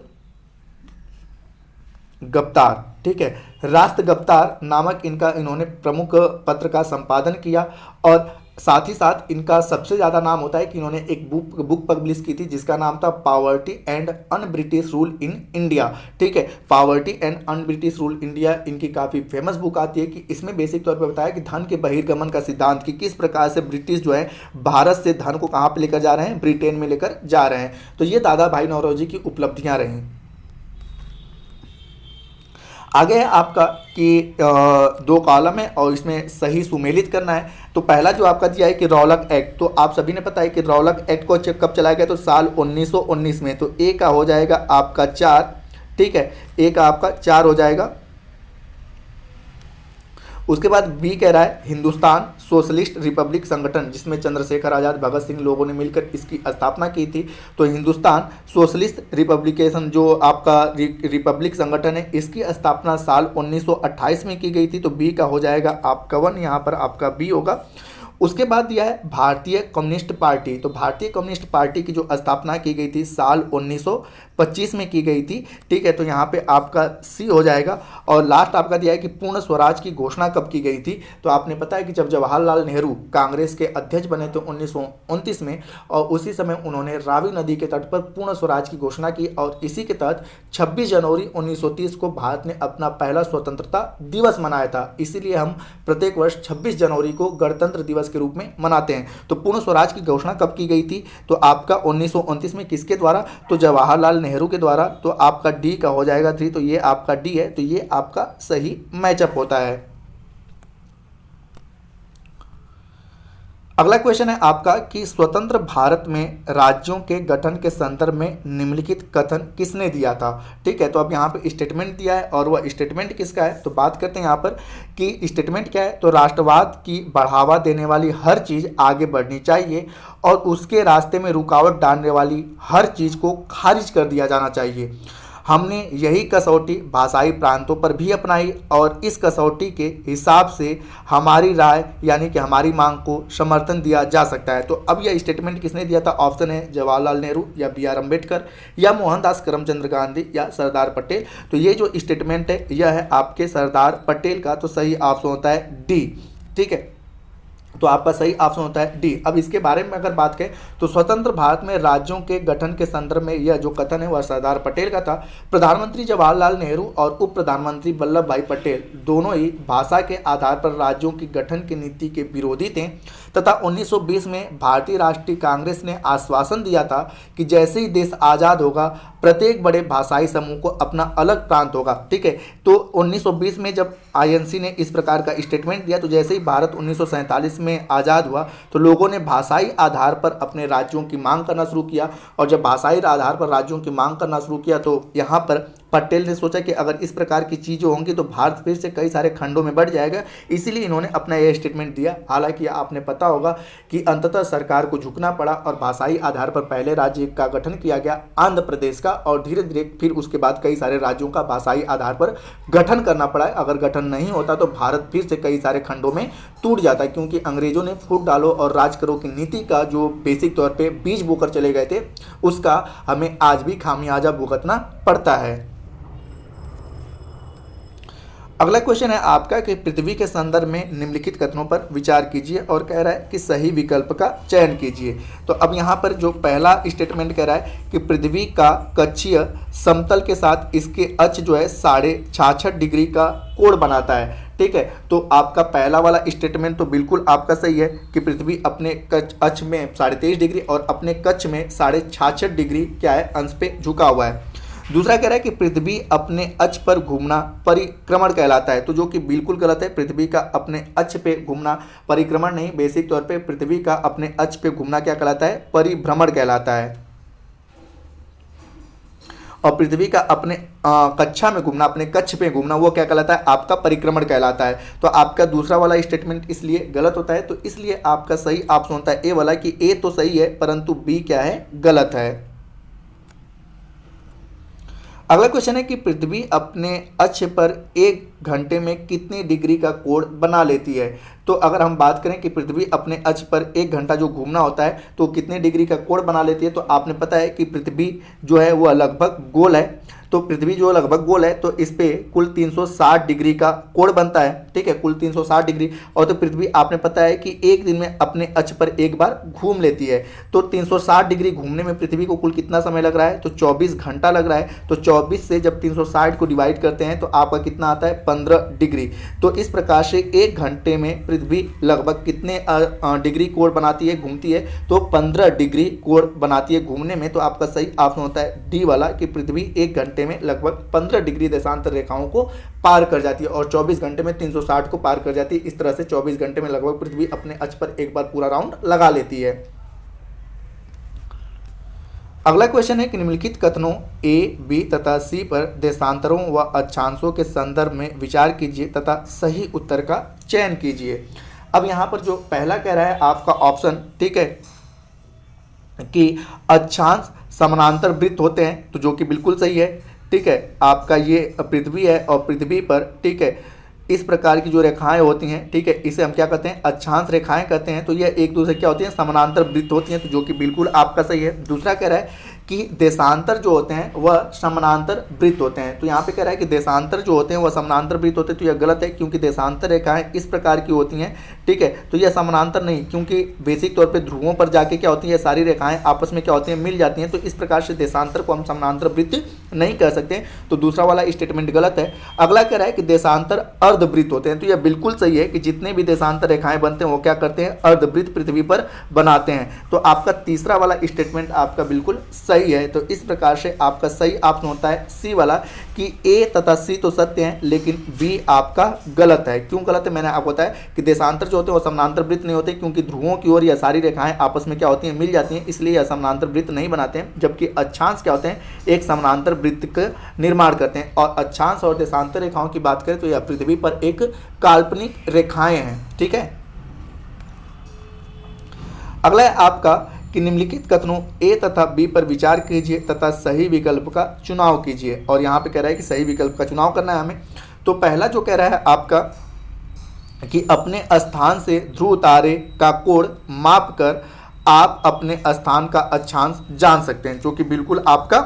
गप्तार। ठीक है, राष्ट्र गप्तार नामक इनका इन्होंने प्रमुख पत्र का संपादन किया, और साथ ही साथ इनका सबसे ज़्यादा नाम होता है कि इन्होंने एक बुक पब्लिश की थी जिसका नाम था poverty and un British rule in India. ठीक है, poverty and un British rule India इनकी काफ़ी फेमस बुक आती है कि इसमें बेसिक तौर पर बताया कि धन के बहिर्गमन का सिद्धांत, कि किस प्रकार से ब्रिटिश जो है भारत से धन को कहाँ पर लेकर जा रहे हैं, ब्रिटेन में लेकर जा रहे हैं। तो ये दादा भाई नौरोजी की उपलब्धियाँ रहीं। आगे है आपका कि दो कॉलम है और इसमें सही सुमेलित करना है। तो पहला जो आपका दिया है कि रौलक एक्ट, तो आप सभी ने पता है कि रौलक एक्ट को कब चलाया गया, तो साल 1919 में। तो ए का हो जाएगा आपका 4, ठीक है, ए का आपका 4 हो जाएगा। उसके बाद बी कह रहा है हिंदुस्तान सोशलिस्ट रिपब्लिक संगठन, जिसमें चंद्रशेखर आज़ाद, भगत सिंह लोगों ने मिलकर इसकी स्थापना की थी। तो हिंदुस्तान सोशलिस्ट रिपब्लिकेशन जो आपका रिपब्लिक संगठन है, इसकी स्थापना साल 1928 में की गई थी। तो बी का हो जाएगा आपका 1, यहाँ पर आपका बी होगा। उसके बाद दिया है भारतीय कम्युनिस्ट पार्टी। तो भारतीय कम्युनिस्ट पार्टी की जो स्थापना की गई थी साल 1925 में की गई थी। ठीक है, तो यहाँ पे आपका सी हो जाएगा। और लास्ट आपका दिया है कि पूर्ण स्वराज की घोषणा कब की गई थी। तो आपने पता है कि जब जवाहरलाल नेहरू कांग्रेस के अध्यक्ष बने थे 1929 में, और उसी समय उन्होंने रावी नदी के तट पर पूर्ण स्वराज की घोषणा की, और इसी के तहत 26 जनवरी 1930 को भारत ने अपना पहला स्वतंत्रता दिवस मनाया था। इसीलिए हम प्रत्येक वर्ष 26 जनवरी को गणतंत्र दिवस के रूप में मनाते हैं। तो पूर्ण स्वराज की घोषणा कब की गई थी, तो आपका 1929 में, किसके द्वारा, तो जवाहरलाल नेहरू के द्वारा। तो आपका डी का हो जाएगा 3, तो ये आपका डी है। तो ये आपका सही मैचअप होता है। अगला क्वेश्चन है आपका कि स्वतंत्र भारत में राज्यों के गठन के संदर्भ में निम्नलिखित कथन किसने दिया था। ठीक है, तो अब यहाँ पे स्टेटमेंट दिया है, और वह स्टेटमेंट किसका है, तो बात करते हैं यहाँ पर कि स्टेटमेंट क्या है। तो राष्ट्रवाद की बढ़ावा देने वाली हर चीज़ आगे बढ़नी चाहिए, और उसके रास्ते में रुकावट डालने वाली हर चीज़ को खारिज कर दिया जाना चाहिए। हमने यही कसौटी भाषाई प्रांतों पर भी अपनाई, और इस कसौटी के हिसाब से हमारी राय यानी कि हमारी मांग को समर्थन दिया जा सकता है। तो अब यह स्टेटमेंट किसने दिया था, ऑप्शन है जवाहरलाल नेहरू या बी.आर. अम्बेडकर या मोहनदास करमचंद गांधी या सरदार पटेल। तो ये जो स्टेटमेंट है यह है आपके सरदार पटेल का। तो सही ऑप्शन होता है डी। ठीक है, तो आपका सही ऑप्शन होता है डी। अब इसके बारे में अगर बात करें तो स्वतंत्र भारत में राज्यों के गठन के संदर्भ में यह जो कथन है वह सरदार पटेल का था। प्रधानमंत्री जवाहरलाल नेहरू और उप प्रधानमंत्री वल्लभ भाई पटेल दोनों ही भाषा के आधार पर राज्यों की गठन की नीति के विरोधी थे, तथा 1920 में भारतीय राष्ट्रीय कांग्रेस ने आश्वासन दिया था कि जैसे ही देश आज़ाद होगा प्रत्येक बड़े भाषाई समूह को अपना अलग प्रांत होगा। ठीक है, तो 1920 में जब आईएनसी ने इस प्रकार का स्टेटमेंट दिया, तो जैसे ही भारत 1947 में आज़ाद हुआ तो लोगों ने भाषाई आधार पर अपने राज्यों की मांग करना शुरू किया, और जब भाषाई आधार पर राज्यों की मांग करना शुरू किया तो यहाँ पर पटेल ने सोचा कि अगर इस प्रकार की चीज़ें होंगी तो भारत फिर से कई सारे खंडों में बढ़ जाएगा, इसीलिए इन्होंने अपना यह स्टेटमेंट दिया। हालांकि आपने पता होगा कि अंततः सरकार को झुकना पड़ा और भाषाई आधार पर पहले राज्य का गठन किया गया आंध्र प्रदेश का, और धीरे धीरे फिर उसके बाद कई सारे राज्यों का भाषाई आधार पर गठन करना पड़ा है। अगर गठन नहीं होता तो भारत फिर से कई सारे खंडों में टूट जाता है, क्योंकि अंग्रेजों ने फूट डालो और राज करो की नीति का जो बेसिक तौर पे बीज बोकर चले गए थे, उसका हमें आज भी खामियाजा भुगतना पड़ता है। अगला क्वेश्चन है आपका कि पृथ्वी के संदर्भ में निम्नलिखित कथनों पर विचार कीजिए, और कह रहा है कि सही विकल्प का चयन कीजिए। तो अब यहाँ पर जो पहला स्टेटमेंट कह रहा है कि पृथ्वी का कक्षीय समतल के साथ इसके अक्ष जो है 66.5 डिग्री का कोण बनाता है। ठीक है, तो आपका पहला वाला स्टेटमेंट तो बिल्कुल आपका सही है कि पृथ्वी अपने अक्ष में 23.5 डिग्री और अपने कक्ष में 66.5 डिग्री क्या है अंश पे झुका हुआ है। दूसरा कह रहा है कि पृथ्वी अपने अक्ष पर घूमना परिक्रमण कहलाता है, तो जो कि बिल्कुल गलत है। पृथ्वी का अपने अक्ष पे घूमना परिक्रमण नहीं, बेसिक तौर पे पृथ्वी का अपने अक्ष पे घूमना क्या कहलाता है, परिभ्रमण कहलाता है। और पृथ्वी का अपने कक्षा में घूमना, अपने कक्ष पे घूमना, वो क्या कहलाता है, आपका परिक्रमण कहलाता है। तो आपका दूसरा वाला स्टेटमेंट इसलिए गलत होता है, तो इसलिए आपका सही ऑप्शन होता है ए वाला कि ए तो सही है परंतु बी क्या है, गलत है। अगला क्वेश्चन है कि पृथ्वी अपने अक्ष पर 1 घंटे में कितनी डिग्री का कोण बना लेती है। तो अगर हम बात करें कि पृथ्वी अपने अक्ष पर 1 घंटा जो घूमना होता है तो कितने डिग्री का कोण बना लेती है, तो आपने पता है कि पृथ्वी जो है वह लगभग गोल है। तो पृथ्वी जो लगभग गोल है तो इस पे कुल 360 डिग्री का कोण बनता है। ठीक है, कुल 360 डिग्री। और तो पृथ्वी आपने पता है कि एक दिन में अपने अक्ष पर एक बार घूम लेती है, तो 360 डिग्री घूमने में पृथ्वी को कुल कितना समय लग रहा है, तो 24 घंटा लग रहा है। तो 24 से जब 360 को डिवाइड करते हैं तो आपका कितना आता है, 15 डिग्री। तो इस प्रकार से 1 घंटे में पृथ्वी लगभग कितने डिग्री कोण बनाती है, घूमती है, तो 15 डिग्री कोण बनाती है घूमने में। तो आपका सही ऑप्शन होता है डी वाला कि पृथ्वी 1 घंटे में लगभग 15 डिग्री देशांतर रेखाओं को पार कर जाती है और 24 घंटे में 360 को पार कर जाती है। इस तरह से 24 घंटे में लगभग पृथ्वी अपने अक्ष पर एक बार पूरा राउंड लगा लेती है। अगला क्वेश्चन है कि निम्नलिखित कथनों ए, बी तथा सी पर देशांतरों व अक्षांशों के संदर्भ में विचार कीजिए तथा सही उत्तर का चयन कीजिए। अब यहां पर जो पहला कह रहा है आपका ऑप्शन, ठीक है, कि अक्षांश समानांतर वृत्त होते हैं, तो जो कि बिल्कुल सही है। ठीक है, आपका ये पृथ्वी है और पृथ्वी पर, ठीक है, इस प्रकार की जो रेखाएं होती हैं, ठीक है, इसे हम क्या कहते हैं, अक्षांश रेखाएं कहते हैं। तो ये एक दूसरे क्या होती हैं, समानांतर वृत्त होती हैं, तो जो कि बिल्कुल आपका सही है। दूसरा कह रहा है कि देशांतर जो होते हैं वह समानांतर वृत्त होते हैं, तो यहाँ पे कह रहा है कि देशांतर जो होते हैं वह समानांतर वृत्त होते हैं, तो यह गलत है क्योंकि देशांतर रेखाएं इस प्रकार की होती हैं। ठीक है, तो यह समानांतर नहीं, क्योंकि बेसिक तौर पे ध्रुवों पर जाके क्या होती है, सारी रेखाएं आपस में क्या होती हैं, मिल जाती हैं। तो इस प्रकार से देशांतर को हम समानांतर वृत्त नहीं कह सकते, तो दूसरा वाला स्टेटमेंट गलत है। अगला कह रहा है कि देशांतर अर्धवृत्त होते हैं, तो यह बिल्कुल सही है कि जितने भी देशांतर रेखाएं बनते हैं वो क्या करते हैं, अर्धवृत्त पृथ्वी पर बनाते हैं। तो आपका तीसरा वाला स्टेटमेंट आपका बिल्कुल सही है। तो इस प्रकार से आपका सही ऑप्शन होता है सी वाला कि ए तथा सी तो सत्य हैं लेकिन बी आपका गलत है। क्यों गलत है, मैंने आपको बताया कि देशांतर जो होते हैं वो समानांतर वृत्त नहीं होते, क्योंकि ध्रुवों की ओर यह सारी रेखाएं आपस में क्या होती हैं, मिल जाती हैं, इसलिए यह समानांतर वृत्त नहीं बनाते हैं। जबकि अक्षांश क्या होते हैं, एक समानांतर वृत्त का निर्माण करते हैं। और अक्षांश और देशांतर रेखाओं की बात करें तो यह पृथ्वी पर एक काल्पनिक रेखाएं हैं। ठीक है, अगला है आपका कि निम्नलिखित कथनों ए तथा बी पर विचार कीजिए तथा सही विकल्प का चुनाव कीजिए। और यहाँ पे कह रहा है कि सही विकल्प का चुनाव करना है हमें। तो पहला जो कह रहा है आपका कि अपने स्थान से ध्रुव तारे का कोण माप कर आप अपने स्थान का अक्षांश जान सकते हैं, जो कि बिल्कुल आपका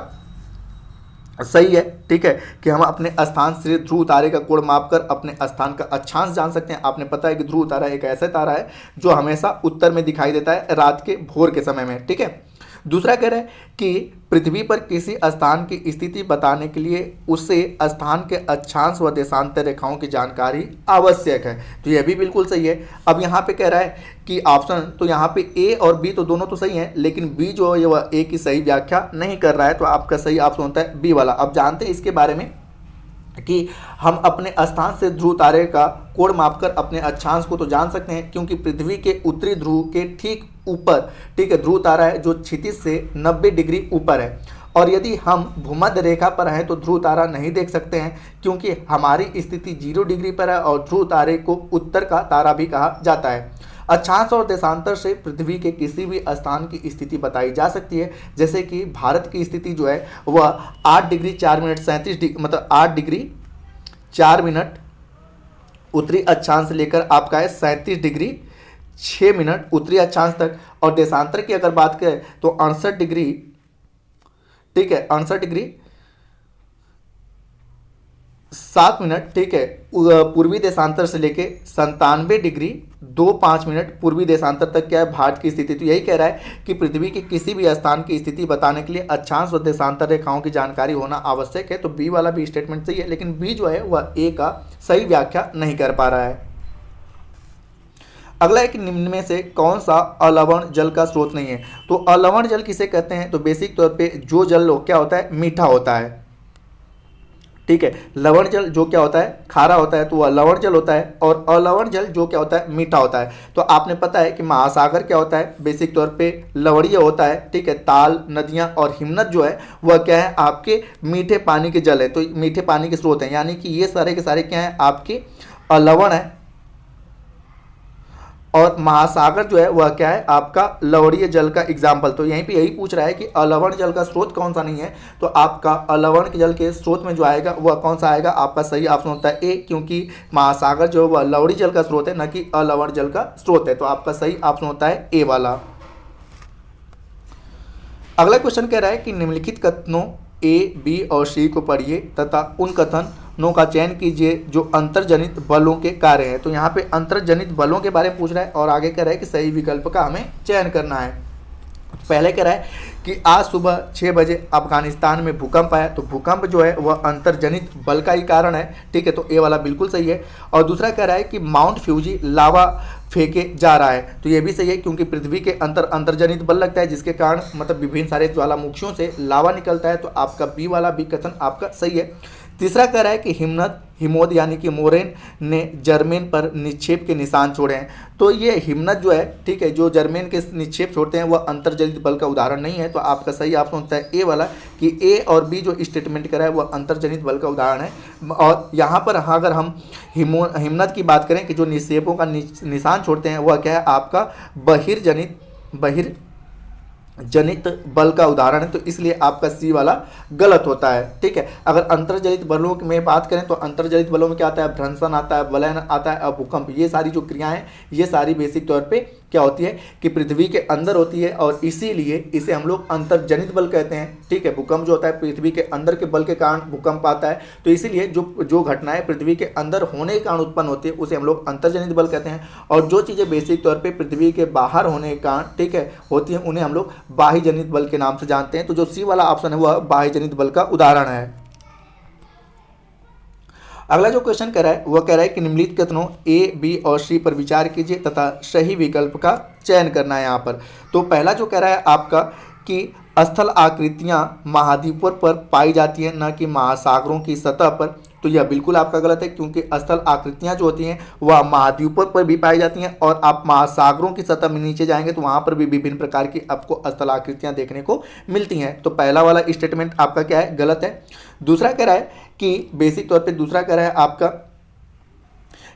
सही है। ठीक है, कि हम अपने स्थान से ध्रुव तारे का कोण मापकर अपने स्थान का अक्षांश जान सकते हैं। आपने पता है कि ध्रुव तारा एक ऐसा तारा है जो हमेशा उत्तर में दिखाई देता है रात के भोर के समय में। ठीक है, दूसरा कह रहा है कि पृथ्वी पर किसी स्थान की स्थिति बताने के लिए उसे स्थान के अक्षांश व देशांतर रेखाओं की जानकारी आवश्यक है, तो यह भी बिल्कुल सही है। अब यहाँ पे कह रहा है कि ऑप्शन, तो यहाँ पे ए और बी तो दोनों तो सही हैं, लेकिन बी जो है वह ए की सही व्याख्या नहीं कर रहा है, तो आपका सही ऑप्शन होता है बी वाला। अब जानते हैं इसके बारे में कि हम अपने स्थान से ध्रुव तारे का कोण मापकर अपने अक्षांश को तो जान सकते हैं, क्योंकि पृथ्वी के उत्तरी ध्रुव के ठीक ऊपर, ठीक है, ध्रुव तारा है जो क्षितिज से 90 डिग्री ऊपर है। और यदि हम भूमध्य रेखा पर हैं तो ध्रुव तारा नहीं देख सकते हैं, क्योंकि हमारी स्थिति 0 डिग्री पर है और ध्रुव तारे को उत्तर का तारा भी कहा जाता है। अक्षांश और देशांतर से पृथ्वी के किसी भी स्थान की स्थिति बताई जा सकती है, जैसे कि भारत की स्थिति जो है वह 8 डिग्री 4 मिनट 37 डिग्री मतलब 8 डिग्री 4 मिनट उत्तरी अक्षांश लेकर आपका है 37 डिग्री 6 मिनट उत्तरी अक्षांश तक, और देशांतर की अगर बात करें तो 68 डिग्री, ठीक है, 68 डिग्री 7 मिनट, ठीक है, पूर्वी देशांतर से लेके 97 डिग्री 25 मिनट पूर्वी देशांतर तक क्या है भारत की स्थिति। तो यही कह रहा है कि पृथ्वी के किसी भी स्थान की स्थिति बताने के लिए अक्षांश और देशांतर रेखाओं की जानकारी होना आवश्यक है। तो बी वाला भी स्टेटमेंट सही है, लेकिन बी जो है वह ए का सही व्याख्या नहीं कर पा रहा है। अगला एक, निम्न में से कौन सा अलवण जल का स्रोत नहीं है? तो अलवण जल किसे कहते हैं? तो बेसिक तौर पे जो जल क्या होता है, मीठा होता है, ठीक है। लवण जल जो क्या होता है, खारा होता है, तो वह लवण जल होता है, और अलवण जल जो क्या होता है, मीठा होता है। तो आपने पता है कि महासागर क्या होता है, बेसिक तौर पे लवणीय होता है, ठीक है। ताल, नदियाँ और हिमनद जो है वह क्या है, आपके मीठे पानी के जल है, तो मीठे पानी के स्रोत हैं, यानी कि ये सारे के सारे क्या हैं, आपके अलवण है। और महासागर जो है वह क्या है, आपका लवणीय जल का एग्जाम्पल। तो यहीं पे यही पूछ रहा है कि अलवण जल का स्रोत कौन सा नहीं है, तो आपका अलवण जल के स्रोत में जो आएगा वह कौन सा आएगा, आपका सही ऑप्शन होता है ए, क्योंकि महासागर जो है वह लवणीय जल का स्रोत है, न कि अलवण जल का स्रोत है। तो आपका सही ऑप्शन होता है ए वाला। अगला क्वेश्चन कह रहा है कि निम्नलिखित कथनों ए, बी और सी को पढ़िए तथा उन कथनों का चयन कीजिए जो अंतर्जनित बलों के कार्य हैं। तो यहाँ पे अंतर्जनित बलों के बारे में पूछ रहा है और आगे कह रहा है कि सही विकल्प का हमें चयन करना है। पहले कह रहा है कि आज सुबह 6 बजे अफगानिस्तान में भूकंप आया, तो भूकंप जो है वह अंतर्जनित बल का ही कारण है, ठीक है, तो ए वाला बिल्कुल सही है। और दूसरा कह रहा है कि माउंट फ्यूजी लावा फेंके जा रहा है, तो ये भी सही है, क्योंकि पृथ्वी के अंतर्जनित बल लगता है, जिसके कारण मतलब विभिन्न सारे ज्वालामुखियों से लावा निकलता है। तो आपका बी वाला भी कथन आपका सही है। तीसरा कह रहा है कि हिमोद यानी कि मोरेन ने जर्मेन पर निक्षेप के निशान छोड़े हैं। तो ये हिमनद जो है, ठीक है, जो जर्मेन के निक्षेप छोड़ते हैं वह अंतर्जनित बल का उदाहरण नहीं है। तो आपका सही ऑप्शन होता है ए वाला, कि ए और बी जो स्टेटमेंट करा है वह अंतर्जनित बल का उदाहरण है। और यहाँ पर अगर हम हिमनद की बात करें कि जो निक्षेपों का निशान छोड़ते हैं वह क्या है, आपका बहिर्जनित बल का उदाहरण है। तो इसलिए आपका सी वाला गलत होता है, ठीक है। अगर अंतर्जनित बलों में बात करें तो अंतर्जनित बलों में क्या आता है, भ्रंशन आता है, वलयन आता है और भूकंप। ये सारी जो क्रियाएं हैं ये सारी बेसिक तौर पे क्या होती है कि पृथ्वी के अंदर होती है, और इसीलिए इसे हम लोग अंतर्जनित बल कहते हैं, ठीक है। भूकंप जो होता है पृथ्वी के अंदर के बल के कारण भूकंप आता है, तो इसीलिए जो घटनाएं पृथ्वी के अंदर होने के कारण उत्पन्न होती है उसे हम लोग अंतर्जनित बल कहते हैं। और जो चीज़ें बेसिक तौर पर पृथ्वी के बाहर होने के कारण, ठीक है, होती हैं उन्हें हम लोग बाह्यजनित बल के नाम से जानते हैं। तो जो सी वाला ऑप्शन है वह बाह्यजनित बल का उदाहरण है। अगला जो क्वेश्चन कह रहा है वह कह रहा है कि निम्नलिखित कथनों ए, बी और सी पर विचार कीजिए तथा सही विकल्प का चयन करना है यहाँ पर। तो पहला जो कह रहा है आपका कि स्थल आकृतियाँ महाद्वीपों पर पाई जाती हैं, न कि महासागरों की सतह पर। तो यह बिल्कुल आपका गलत है, क्योंकि स्थल आकृतियाँ जो होती हैं वह महाद्वीपों पर भी पाई जाती हैं, और आप महासागरों की सतह में नीचे जाएंगे तो वहाँ पर भी विभिन्न प्रकार की आपको स्थल आकृतियाँ देखने को मिलती हैं। तो पहला वाला स्टेटमेंट आपका क्या है, गलत है। दूसरा कह रहा है कि बेसिक तौर पर दूसरा कह रहा है आपका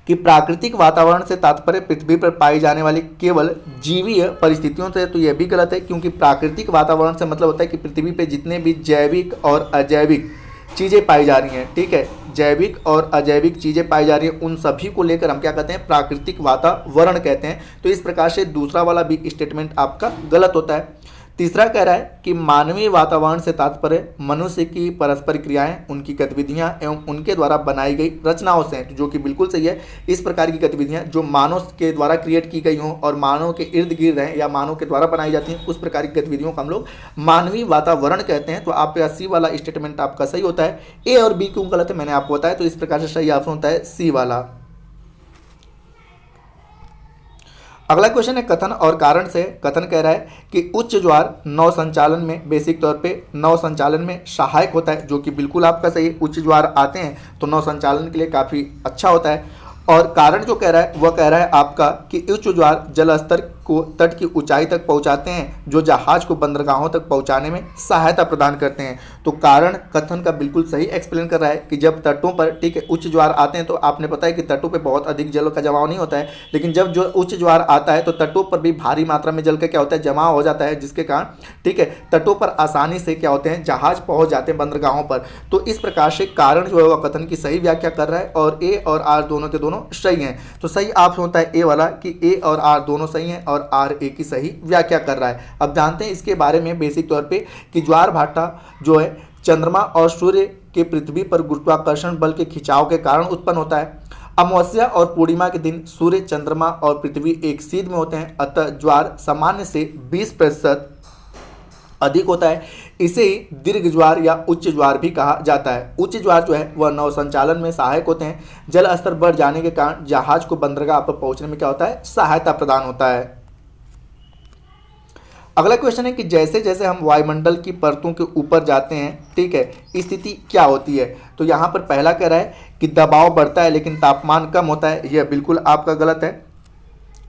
कि प्राकृतिक वातावरण से तात्पर्य पृथ्वी पर पाई जाने वाली केवल जीवीय परिस्थितियों से। तो यह भी गलत है, क्योंकि प्राकृतिक वातावरण से मतलब होता है कि पृथ्वी पे जितने भी जैविक और अजैविक चीज़ें पाई जा रही हैं, ठीक है, जैविक और अजैविक चीज़ें पाई जा रही हैं, उन सभी को लेकर हम क्या कहते हैं, प्राकृतिक वातावरण कहते हैं। तो इस प्रकार से दूसरा वाला भी स्टेटमेंट आपका गलत होता है। तीसरा कह रहा है कि मानवीय वातावरण से तात्पर्य मनुष्य की परस्पर क्रियाएं, उनकी गतिविधियां एवं उनके द्वारा बनाई गई रचनाओं से हैं, जो कि बिल्कुल सही है। इस प्रकार की गतिविधियां जो मानव के द्वारा क्रिएट की गई हों और मानव के इर्द गिर्द रहें या मानव के द्वारा बनाई जाती हैं, उस प्रकार की गतिविधियों को हम लोग मानवीय वातावरण कहते हैं। तो आपका सी वाला स्टेटमेंट आपका सही होता है। ए और बी क्यों गलत है मैंने आपको बताया, तो इस प्रकार से सही ऑप्शन होता है सी वाला। अगला क्वेश्चन है कथन और कारण से। कथन कह रहा है कि उच्च ज्वार नौ संचालन में बेसिक तौर पे नौ संचालन में सहायक होता है, जो कि बिल्कुल आपका सही है। उच्च ज्वार आते हैं तो नौ संचालन के लिए काफ़ी अच्छा होता है। और कारण जो कह रहा है वह कह रहा है आपका कि उच्च ज्वार जल स्तर को तट की ऊंचाई तक पहुंचाते हैं, जो जहाज को बंदरगाहों तक पहुंचाने में सहायता प्रदान करते हैं। तो कारण कथन का बिल्कुल सही एक्सप्लेन कर रहा है कि जब तटों पर, ठीक है, उच्च ज्वार आते हैं तो आपने पता है कि तटों पर बहुत अधिक जल का जमाव नहीं होता है, लेकिन जब जो उच्च ज्वार आता है तो तटों पर भी भारी मात्रा में जल का क्या होता है, जमाव हो जाता है, जिसके कारण, ठीक है, तटों पर आसानी से क्या होते हैं, जहाज पहुंच जाते हैं बंदरगाहों पर। तो इस प्रकार से कारण जो है वह कथन की सही व्याख्या कर रहा है और ए और आर दोनों के दोनों सही हैं। तो सही ऑप्शन होता है ए वाला कि ए और आर दोनों सही हैं और आर ए की सही व्याख्या कर रहा है। अब जानते हैं इसके बारे में बेसिक तौर पे कि ज्वार भाटा जो है चंद्रमा और सूर्य के पृथ्वी पर गुरुत्वाकर्षण बल के खिंचाव के कारण उत्पन्न होता है। अमावस्या और पूर्णिमा के दिन सूर्य, चंद्रमा और पृथ्वी एक सीध में होते हैं, अतः ज्वार सामान्य से 20% अधिक होता है। इसे ही दीर्घ ज्वार या उच्च ज्वार भी कहा जाता है। उच्च ज्वार जो है वह नौ संचालन में सहायक होते हैं। जल स्तर बढ़ जाने के कारण जहाज को बंदरगाह पर पहुंचने में क्या होता है, सहायता प्रदान होता है। अगला क्वेश्चन है कि जैसे जैसे हम वायुमंडल की परतों के ऊपर जाते हैं, ठीक है, स्थिति क्या होती है। तो यहाँ पर पहला कह रहा है कि दबाव बढ़ता है लेकिन तापमान कम होता है, यह बिल्कुल आपका गलत है।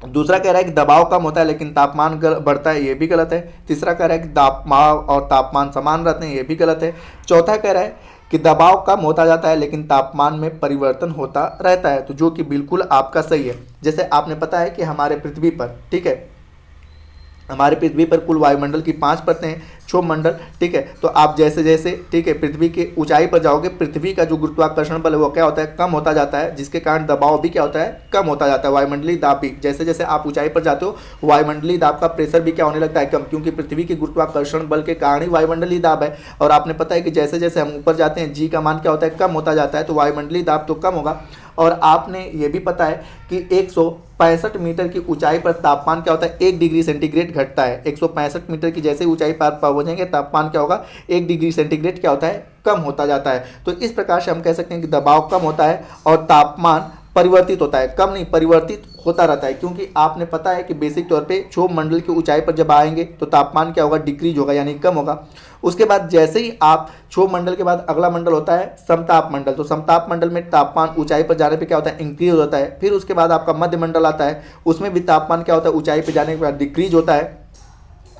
दूसरा कह रहा है कि दबाव कम होता है लेकिन तापमान बढ़ता है, ये भी गलत है। तीसरा कह रहा है कि दबाव और तापमान समान रहते हैं, ये भी गलत है। चौथा कह रहा है कि दबाव कम होता जाता है लेकिन तापमान में परिवर्तन होता रहता है, तो जो कि बिल्कुल आपका सही है। जैसे आपने पता है कि हमारे पृथ्वी पर, ठीक है, हमारे पृथ्वी पर कुल वायुमंडल की 5 परतें हैं, क्षोभ मंडल, ठीक है। तो आप जैसे जैसे, ठीक है, पृथ्वी के ऊंचाई पर जाओगे, पृथ्वी का जो गुरुत्वाकर्षण बल है वो क्या होता है, कम होता जाता है, जिसके कारण दबाव भी क्या होता है, कम होता जाता है। वायुमंडलीय दाब भी, जैसे जैसे आप ऊंचाई पर जाते हो वायुमंडलीय दाब का प्रेशर भी क्या होने लगता है, कम, क्योंकि पृथ्वी के गुरुत्वाकर्षण बल के कारण ही वायुमंडलीय दाब है। और आपने पता है कि जैसे जैसे हम ऊपर जाते हैं जी का मान क्या होता है, कम होता जाता है, तो वायुमंडलीय दाब तो कम होगा। और आपने ये भी पता है कि 165 मीटर की ऊंचाई पर तापमान क्या होता है, 1 डिग्री सेंटीग्रेड घटता है। 165 मीटर की जैसे ऊंचाई पर पहुंचेंगे तापमान क्या होगा, 1 डिग्री सेंटीग्रेड क्या होता है, कम होता जाता है। तो इस प्रकार से हम कह सकते हैं कि दबाव कम होता है और तापमान परिवर्तित होता है, कम नहीं परिवर्तित होता रहता है, क्योंकि आपने पता है कि बेसिक तौर पे क्षोभ मंडल की ऊंचाई पर जब आएंगे तो तापमान क्या होगा, डिक्रीज होगा, यानी कम होगा। उसके बाद जैसे ही आप क्षोभ मंडल के बाद अगला मंडल होता है समताप मंडल, तो समताप मंडल में तापमान ऊंचाई पर जाने पे क्या होता है, इंक्रीज होता है। फिर उसके बाद आपका मध्य मंडल आता है, उसमें भी तापमान क्या होता है, ऊंचाई पर जाने के बाद डिक्रीज होता है।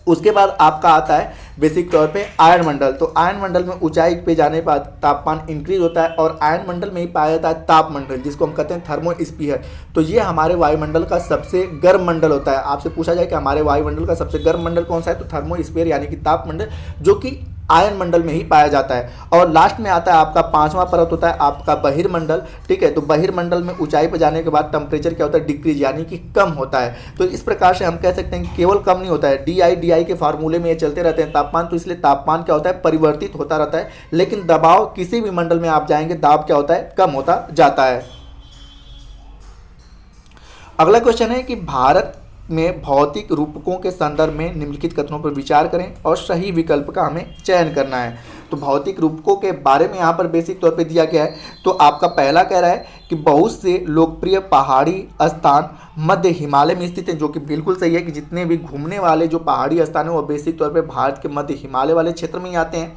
उसके बाद आपका आता है बेसिक तौर पे आयन मंडल, तो आयन मंडल में ऊंचाई पे जाने के बाद तापमान इंक्रीज होता है और आयन मंडल में ही पाया जाता है ताप मंडल, जिसको हम कहते हैं थर्मोस्फीयर। तो ये हमारे वायुमंडल का सबसे गर्म मंडल होता है। आपसे पूछा जाए कि हमारे वायुमंडल का सबसे गर्म मंडल कौन सा है, तो थर्मोस्फीयर यानी कि ताप मंडल, जो कि आयन मंडल में ही पाया जाता है। और लास्ट में आता है आपका 5वां परत होता है आपका बहिर्मंडल, ठीक है। तो बहिर्मंडल में ऊंचाई पर जाने के बाद टेम्परेचर क्या होता है, डिक्रीज यानी कि कम होता है। तो इस प्रकार से हम कह सकते हैं कि केवल कम नहीं होता है, डी के फार्मूले में ये चलते रहते हैं तापमान, तो इसलिए तापमान क्या होता है, परिवर्तित होता रहता है, लेकिन दबाव किसी भी मंडल में आप जाएंगे दाब क्या होता है, कम होता जाता है। अगला क्वेश्चन है कि भारत में भौतिक रूपकों के संदर्भ में निम्नलिखित कथनों पर विचार करें और सही विकल्प का हमें चयन करना है। तो भौतिक रूपकों के बारे में यहाँ पर बेसिक तौर पे दिया गया है। तो आपका पहला कह रहा है कि बहुत से लोकप्रिय पहाड़ी स्थान मध्य हिमालय में स्थित हैं, जो कि बिल्कुल सही है कि जितने भी घूमने वाले जो पहाड़ी स्थान हैं वो बेसिक तौर पर भारत के मध्य हिमालय वाले क्षेत्र में ही आते हैं।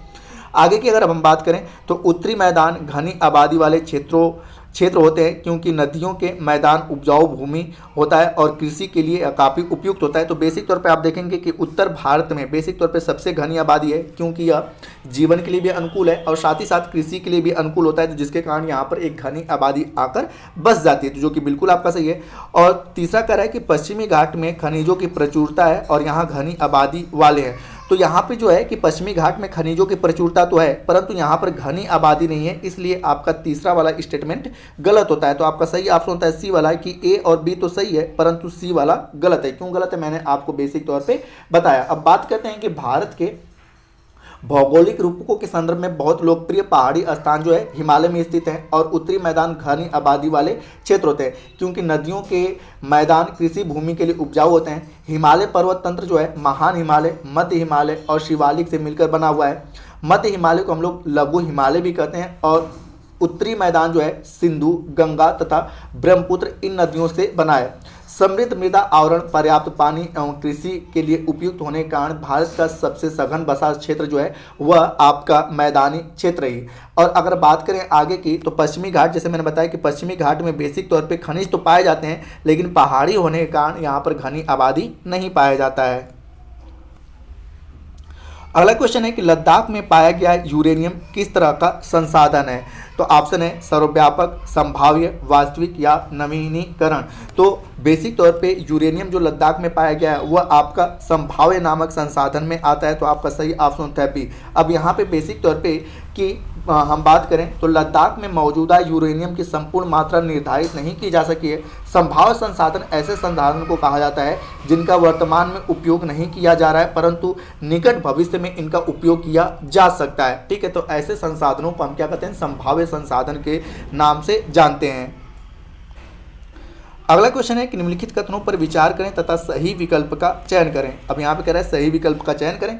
आगे की अगर हम बात करें तो उत्तरी मैदान घनी आबादी वाले क्षेत्र होते हैं, क्योंकि नदियों के मैदान उपजाऊ भूमि होता है और कृषि के लिए काफ़ी उपयुक्त होता है। तो बेसिक तौर पे आप देखेंगे कि उत्तर भारत में बेसिक तौर पे सबसे घनी आबादी है, क्योंकि यह जीवन के लिए भी अनुकूल है और साथ ही साथ कृषि के लिए भी अनुकूल होता है, तो जिसके कारण यहाँ पर एक घनी आबादी आकर बस जाती है, तो जो कि बिल्कुल आपका सही है। और तीसरा कह रहा है कि पश्चिमी घाट में खनिजों की प्रचुरता है और यहाँ घनी आबादी वाले हैं। तो यहाँ पे जो है कि पश्चिमी घाट में खनिजों की प्रचुरता तो है, परंतु यहाँ पर घनी आबादी नहीं है, इसलिए आपका तीसरा वाला स्टेटमेंट गलत होता है। तो आपका सही ऑप्शन होता है सी वाला कि ए और बी तो सही है, परंतु सी वाला गलत है। क्यों गलत है मैंने आपको बेसिक तौर पे बताया। अब बात करते हैं कि भारत के भौगोलिक रूपकों के संदर्भ में बहुत लोकप्रिय पहाड़ी स्थान जो है हिमालय में स्थित है और उत्तरी मैदान घनी आबादी वाले क्षेत्र होते हैं, क्योंकि नदियों के मैदान कृषि भूमि के लिए उपजाऊ होते हैं। हिमालय पर्वत तंत्र जो है महान हिमालय, मध्य हिमालय और शिवालिक से मिलकर बना हुआ है। मध्य हिमालय को हम लोग लघु हिमालय भी कहते हैं और उत्तरी मैदान जो है सिंधु, गंगा तथा ब्रह्मपुत्र इन नदियों से बना है। समृद्ध मृदा आवरण, पर्याप्त पानी एवं कृषि के लिए उपयुक्त होने के कारण भारत का सबसे सघन बसा क्षेत्र जो है वह आपका मैदानी क्षेत्र ही। और अगर बात करें आगे की तो पश्चिमी घाट, जैसे मैंने बताया कि पश्चिमी घाट में बेसिक तौर पे खनिज तो पाए जाते हैं, लेकिन पहाड़ी होने के कारण यहाँ पर घनी आबादी नहीं पाया जाता है। अगला क्वेश्चन है कि लद्दाख में पाया गया यूरेनियम किस तरह का संसाधन है? तो ऑप्शन है सर्वव्यापक, संभाव्य, वास्तविक या नवीनीकरण। तो बेसिक तौर पे यूरेनियम जो लद्दाख में पाया गया है वह आपका संभाव्य नामक संसाधन में आता है, तो आपका सही ऑप्शन होता है बी। अब यहाँ पे बेसिक तौर पे कि हम बात करें तो लद्दाख में मौजूदा यूरेनियम की संपूर्ण मात्रा निर्धारित नहीं की जा सकी है। संभाव्य संसाधन ऐसे संसाधन को कहा जाता है जिनका वर्तमान में उपयोग नहीं किया जा रहा है परंतु निकट भविष्य में इनका उपयोग किया जा सकता है। ठीक है, तो ऐसे संसाधनों को हम क्या कहते हैं? संभाव्य संसाधन के नाम से जानते हैं। अगला क्वेश्चन है कि निम्नलिखित कथनों पर विचार करें तथा सही विकल्प का चयन करें। अब यहाँ पे कह रहा है सही विकल्प का चयन करें।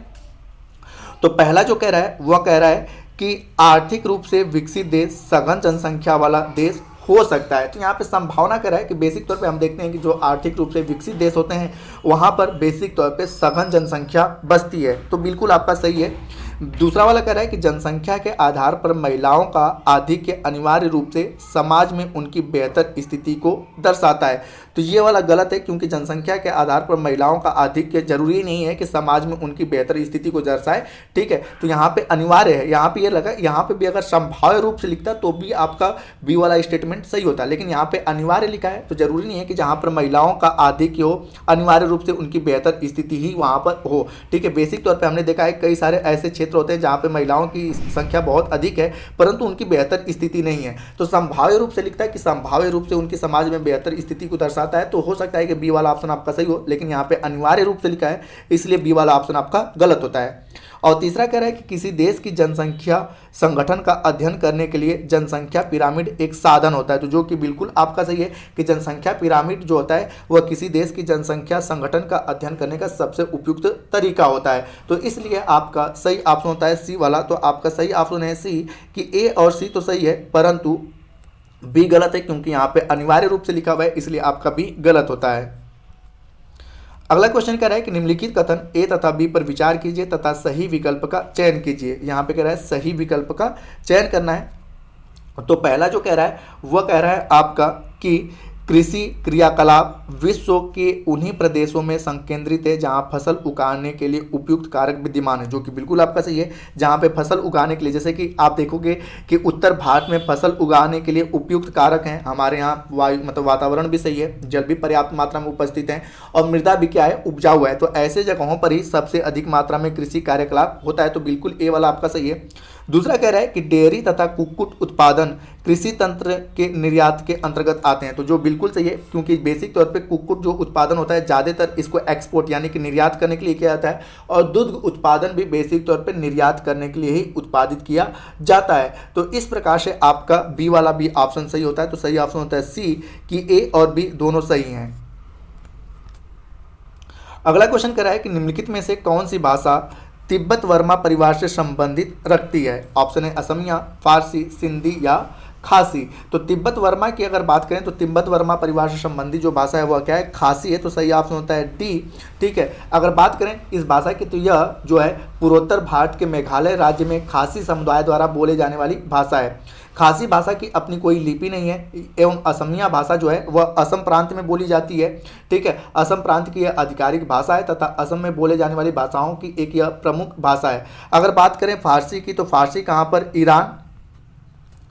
तो पहला जो कह रहा है वह कह रहा है कि आर्थिक रूप से विकसित देश सघन जनसंख्या वाला देश हो सकता है। तो यहाँ पे संभावना कर रहा है कि बेसिक तौर पे हम देखते हैं कि जो आर्थिक रूप से विकसित देश होते हैं वहाँ पर बेसिक तौर पे सघन जनसंख्या बसती है, तो बिल्कुल आपका सही है। दूसरा वाला कह रहा है कि जनसंख्या के आधार पर महिलाओं का आधिक्य अनिवार्य रूप से समाज में उनकी बेहतर स्थिति को दर्शाता है। तो ये वाला गलत है, क्योंकि जनसंख्या के आधार पर महिलाओं का आधिक्य जरूरी नहीं है कि समाज में उनकी बेहतर स्थिति को दर्शाए। ठीक है, तो यहाँ पे अनिवार्य है। यहाँ पे ये लगा, यहाँ पे भी अगर संभाव्य रूप से लिखता तो भी आपका बी वाला स्टेटमेंट सही होता है, लेकिन यहाँ पे अनिवार्य लिखा है तो जरूरी नहीं है कि जहाँ पर महिलाओं का आधिक्य हो अनिवार्य रूप से उनकी बेहतर स्थिति ही वहाँ पर हो। ठीक है, बेसिक तौर पर हमने देखा है कई सारे ऐसे क्षेत्र होते हैं जहाँ पे महिलाओं की संख्या बहुत अधिक है परंतु उनकी बेहतर स्थिति नहीं है। तो संभाव्य रूप से लिखता है कि संभाव्य रूप से उनकी समाज में बेहतर स्थिति को दर्शाता है, तो हो सकता है कि बी वाला ऑप्शन आपका सही हो, लेकिन यहाँ पे अनिवार्य रूप से लिखा है इसलिए बी वाला ऑप्शन आपका गलत होता है। और तीसरा कह रहा है कि किसी देश की जनसंख्या संगठन का अध्ययन करने के लिए जनसंख्या पिरामिड एक साधन होता है, तो जो कि बिल्कुल आपका सही है कि जनसंख्या पिरामिड जो होता है वह किसी देश की जनसंख्या संगठन का अध्ययन करने का सबसे उपयुक्त तरीका होता है। तो इसलिए आपका सही ऑप्शन होता है सी वाला। तो आपका सही ऑप्शन है सी कि ए और सी तो सही है परंतु बी गलत है, क्योंकि यहाँ पे अनिवार्य रूप से लिखा हुआ है इसलिए आपका बी गलत होता है। अगला क्वेश्चन कह रहा है कि निम्नलिखित कथन ए तथा बी पर विचार कीजिए तथा सही विकल्प का चयन कीजिए। यहाँ पे कह रहा है सही विकल्प का चयन करना है। तो पहला जो कह रहा है वह कह रहा है आपका कि कृषि क्रियाकलाप विश्व के उन्हीं प्रदेशों में संकेंद्रित है जहां फसल उगाने के लिए उपयुक्त कारक विद्यमान है, जो कि बिल्कुल आपका सही है। जहां पे फसल उगाने के लिए, जैसे कि आप देखोगे कि उत्तर भारत में फसल उगाने के लिए उपयुक्त कारक हैं। हमारे यहाँ वायु मतलब वातावरण भी सही है, जल भी पर्याप्त मात्रा में उपस्थित है और मृदा भी क्या है, उपजाऊ है। तो ऐसे जगहों पर ही सबसे अधिक मात्रा में कृषि कार्यकलाप होता है, तो बिल्कुल ए वाला आपका सही है। दूसरा कह रहा है कि डेयरी तथा कुक्कुट उत्पादन कृषि तंत्र के निर्यात के अंतर्गत आते हैं, तो जो बिल्कुल सही है, क्योंकि बेसिक तौर पे कुक्कुट जो उत्पादन होता है ज़्यादातर इसको एक्सपोर्ट यानी कि निर्यात करने के लिए किया जाता है और दुग्ध उत्पादन भी बेसिक तौर पे निर्यात करने के लिए ही उत्पादित किया जाता है। तो इस प्रकार से आपका बी वाला भी ऑप्शन सही होता है। तो सही ऑप्शन होता है सी कि ए और बी दोनों सही हैं। अगला क्वेश्चन कह रहा है कि निम्नलिखित में से कौन सी भाषा तिब्बत वर्मा परिवार से संबंधित रखती है? ऑप्शन है असमिया, फारसी, सिंधी या खासी। तो तिब्बत वर्मा की अगर बात करें तो तिब्बत वर्मा परिवार से संबंधित जो भाषा है वह क्या है, खासी है। तो सही ऑप्शन होता है डी। ठीक है, अगर बात करें इस भाषा की तो यह जो है पूर्वोत्तर भारत के मेघालय राज्य में खासी समुदाय द्वारा बोले जाने वाली भाषा है। खासी भाषा की अपनी कोई लिपि नहीं है एवं असमिया भाषा जो है वह असम प्रांत में बोली जाती है। ठीक है, असम प्रांत की यह आधिकारिक भाषा है तथा असम में बोले जाने वाली भाषाओं की एक यह प्रमुख भाषा है। अगर बात करें फारसी की तो फारसी कहाँ पर, ईरान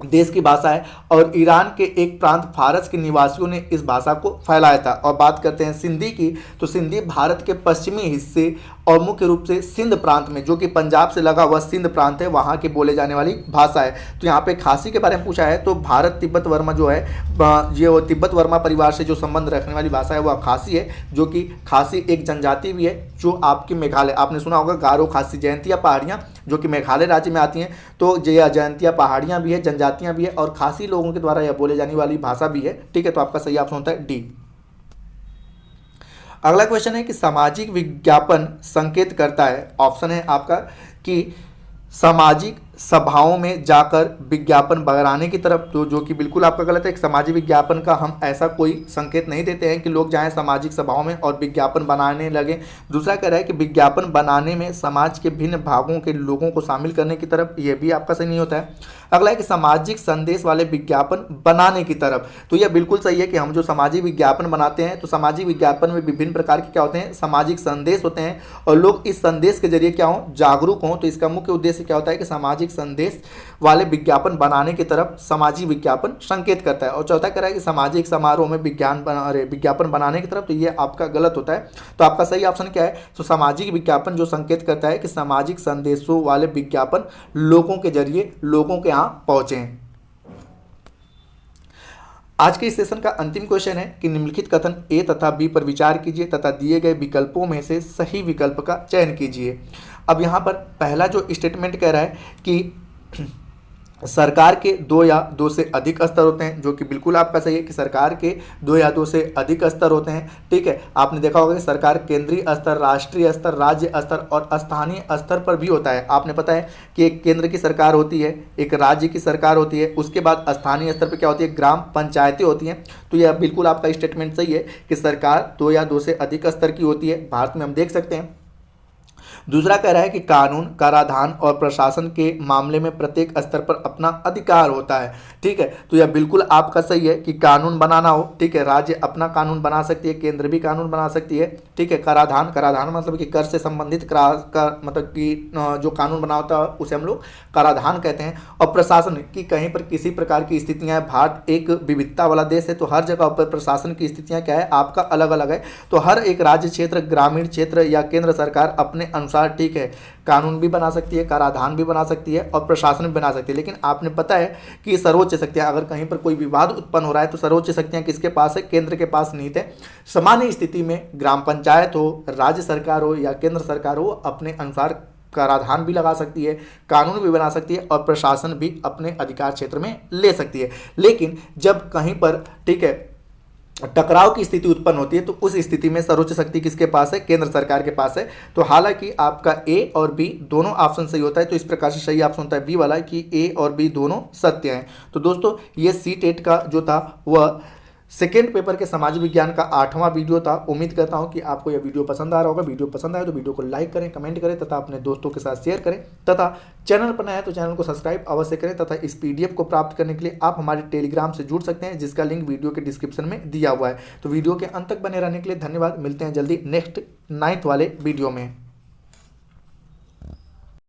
देश की भाषा है और ईरान के एक प्रांत फारस के निवासियों ने इस भाषा को फैलाया था। और बात करते हैं सिंधी की तो सिंधी भारत के पश्चिमी हिस्से और मुख्य रूप से सिंध प्रांत में, जो कि पंजाब से लगा हुआ सिंध प्रांत है, वहाँ के बोले जाने वाली भाषा है। तो यहाँ पे खासी के बारे में पूछा है तो भारत तिब्बत वर्मा जो है ये तिब्बत वर्मा परिवार से जो संबंध रखने वाली भाषा है वह खासी है, जो कि खासी एक जनजाति भी है जो आपकी मेघालय, आपने सुना होगा गारो खासी जयंतिया पहाड़ियाँ जो कि मेघालय राज्य में आती हैं। तो ये जयंतिया पहाड़ियाँ भी है, जनजातियाँ भी है और खासी लोगों के द्वारा यह बोले जाने वाली भाषा भी है। ठीक है, तो आपका सही ऑप्शन होता है डी। अगला क्वेश्चन है कि सामाजिक विज्ञापन संकेत करता है। ऑप्शन है आपका कि सामाजिक सभाओं में जाकर विज्ञापन बनाने की तरफ, तो जो कि बिल्कुल आपका गलत है। एक सामाजिक विज्ञापन का हम ऐसा कोई संकेत नहीं देते हैं कि लोग जाएं सामाजिक सभाओं में और विज्ञापन बनाने लगे। दूसरा कह रहा है कि विज्ञापन बनाने में समाज के भिन्न भागों के लोगों को शामिल करने की तरफ, यह भी आपका सही नहीं होता है। अगला है कि सामाजिक संदेश वाले विज्ञापन बनाने की तरफ, तो यह बिल्कुल सही है कि हम जो सामाजिक विज्ञापन बनाते हैं तो सामाजिक विज्ञापन में विभिन्न प्रकार के क्या होते हैं, सामाजिक संदेश होते हैं और लोग इस संदेश के जरिए क्या हो, जागरूक हों। तो इसका मुख्य उद्देश्य क्या होता है कि सामाजिक संदेश वाले विज्ञापन बनाने की तरफ सामाजिक विज्ञापन संकेत करता है। और चौथा कह रहा है कि सामाजिक समारोह में विज्ञापन बनाने की तरफ, तो ये आपका गलत होता है। तो आपका सही ऑप्शन क्या है, तो सामाजिक विज्ञापन जो संकेत करता है कि सामाजिक संदेशों वाले विज्ञापन लोगों के जरिए लोगों के यहाँ पहुंचे। आज के इस सेशन का अंतिम क्वेश्चन है कि निम्नलिखित कथन ए तथा बी पर विचार कीजिए तथा दिए गए विकल्पों में से सही विकल्प का चयन कीजिए। अब यहाँ पर पहला जो स्टेटमेंट कह रहा है कि सरकार के 2 या 2 से अधिक स्तर होते हैं, जो कि बिल्कुल आपका सही है कि सरकार के 2 या 2 से अधिक स्तर होते हैं। ठीक है, आपने देखा होगा कि सरकार केंद्रीय स्तर, राष्ट्रीय स्तर, राज्य स्तर और स्थानीय स्तर पर भी होता है। आपने पता है कि एक केंद्र की सरकार होती है, एक राज्य की सरकार होती है, उसके बाद स्थानीय स्तर पर क्या होती है, ग्राम पंचायतें होती हैं। तो यह बिल्कुल आपका स्टेटमेंट सही है कि सरकार 2 या 2 से अधिक स्तर की होती है, भारत में हम देख सकते हैं। दूसरा कह रहा है कि कानून, कराधान और प्रशासन के मामले में प्रत्येक स्तर पर अपना अधिकार होता है। ठीक है, तो यह बिल्कुल आपका सही है कि कानून बनाना हो, ठीक है, राज्य अपना कानून बना सकती है, केंद्र भी कानून बना सकती है। ठीक है, कराधान मतलब कि कर से संबंधित मतलब कि जो कानून बना होता है उसे हम लोग कराधान कहते हैं। और प्रशासन की कहीं पर किसी प्रकार की स्थितियाँ, भारत एक विविधता वाला देश है, तो हर जगह पर प्रशासन की स्थितियाँ क्या है, आपका अलग अलग है। तो हर एक राज्य क्षेत्र, ग्रामीण क्षेत्र या केंद्र सरकार अपने अनुसार, ठीक है, कानून भी बना सकती है, कराधान भी बना सकती है और प्रशासन भी बना सकती है। लेकिन आपने पता है कि सर्वोच्च शक्तियां, अगर कहीं पर कोई विवाद उत्पन्न हो रहा है तो सर्वोच्च शक्तियां किसके पास है, केंद्र के पास निहित है। सामान्य स्थिति में ग्राम पंचायत हो, राज्य सरकार हो या केंद्र सरकार हो, अपने अनुसार कराधान भी लगा सकती है, कानून भी बना सकती है और प्रशासन भी अपने अधिकार क्षेत्र में ले सकती है। लेकिन जब कहीं पर, ठीक है, टकराव की स्थिति उत्पन्न होती है तो उस स्थिति में सर्वोच्च शक्ति किसके पास है, केंद्र सरकार के पास है। तो हालांकि आपका ए और बी दोनों ऑप्शन सही होता है, तो इस प्रकार से सही ऑप्शन होता है बी वाला कि ए और बी दोनों सत्य हैं। तो दोस्तों ये सी-टेट का जो था वह सेकेंड पेपर के समाज विज्ञान का 8वां वीडियो था। उम्मीद करता हूं कि आपको यह वीडियो पसंद आ रहा होगा। वीडियो पसंद आए तो वीडियो को लाइक करें, कमेंट करें तथा अपने दोस्तों के साथ शेयर करें तथा चैनल पर नया है तो चैनल को सब्सक्राइब अवश्य करें तथा इस पीडीएफ को प्राप्त करने के लिए आप हमारे टेलीग्राम से जुड़ सकते हैं, जिसका लिंक वीडियो के डिस्क्रिप्शन में दिया हुआ है। तो वीडियो के अंत तक बने रहने के लिए धन्यवाद। मिलते हैं जल्दी नेक्स्ट 9th वाले वीडियो में।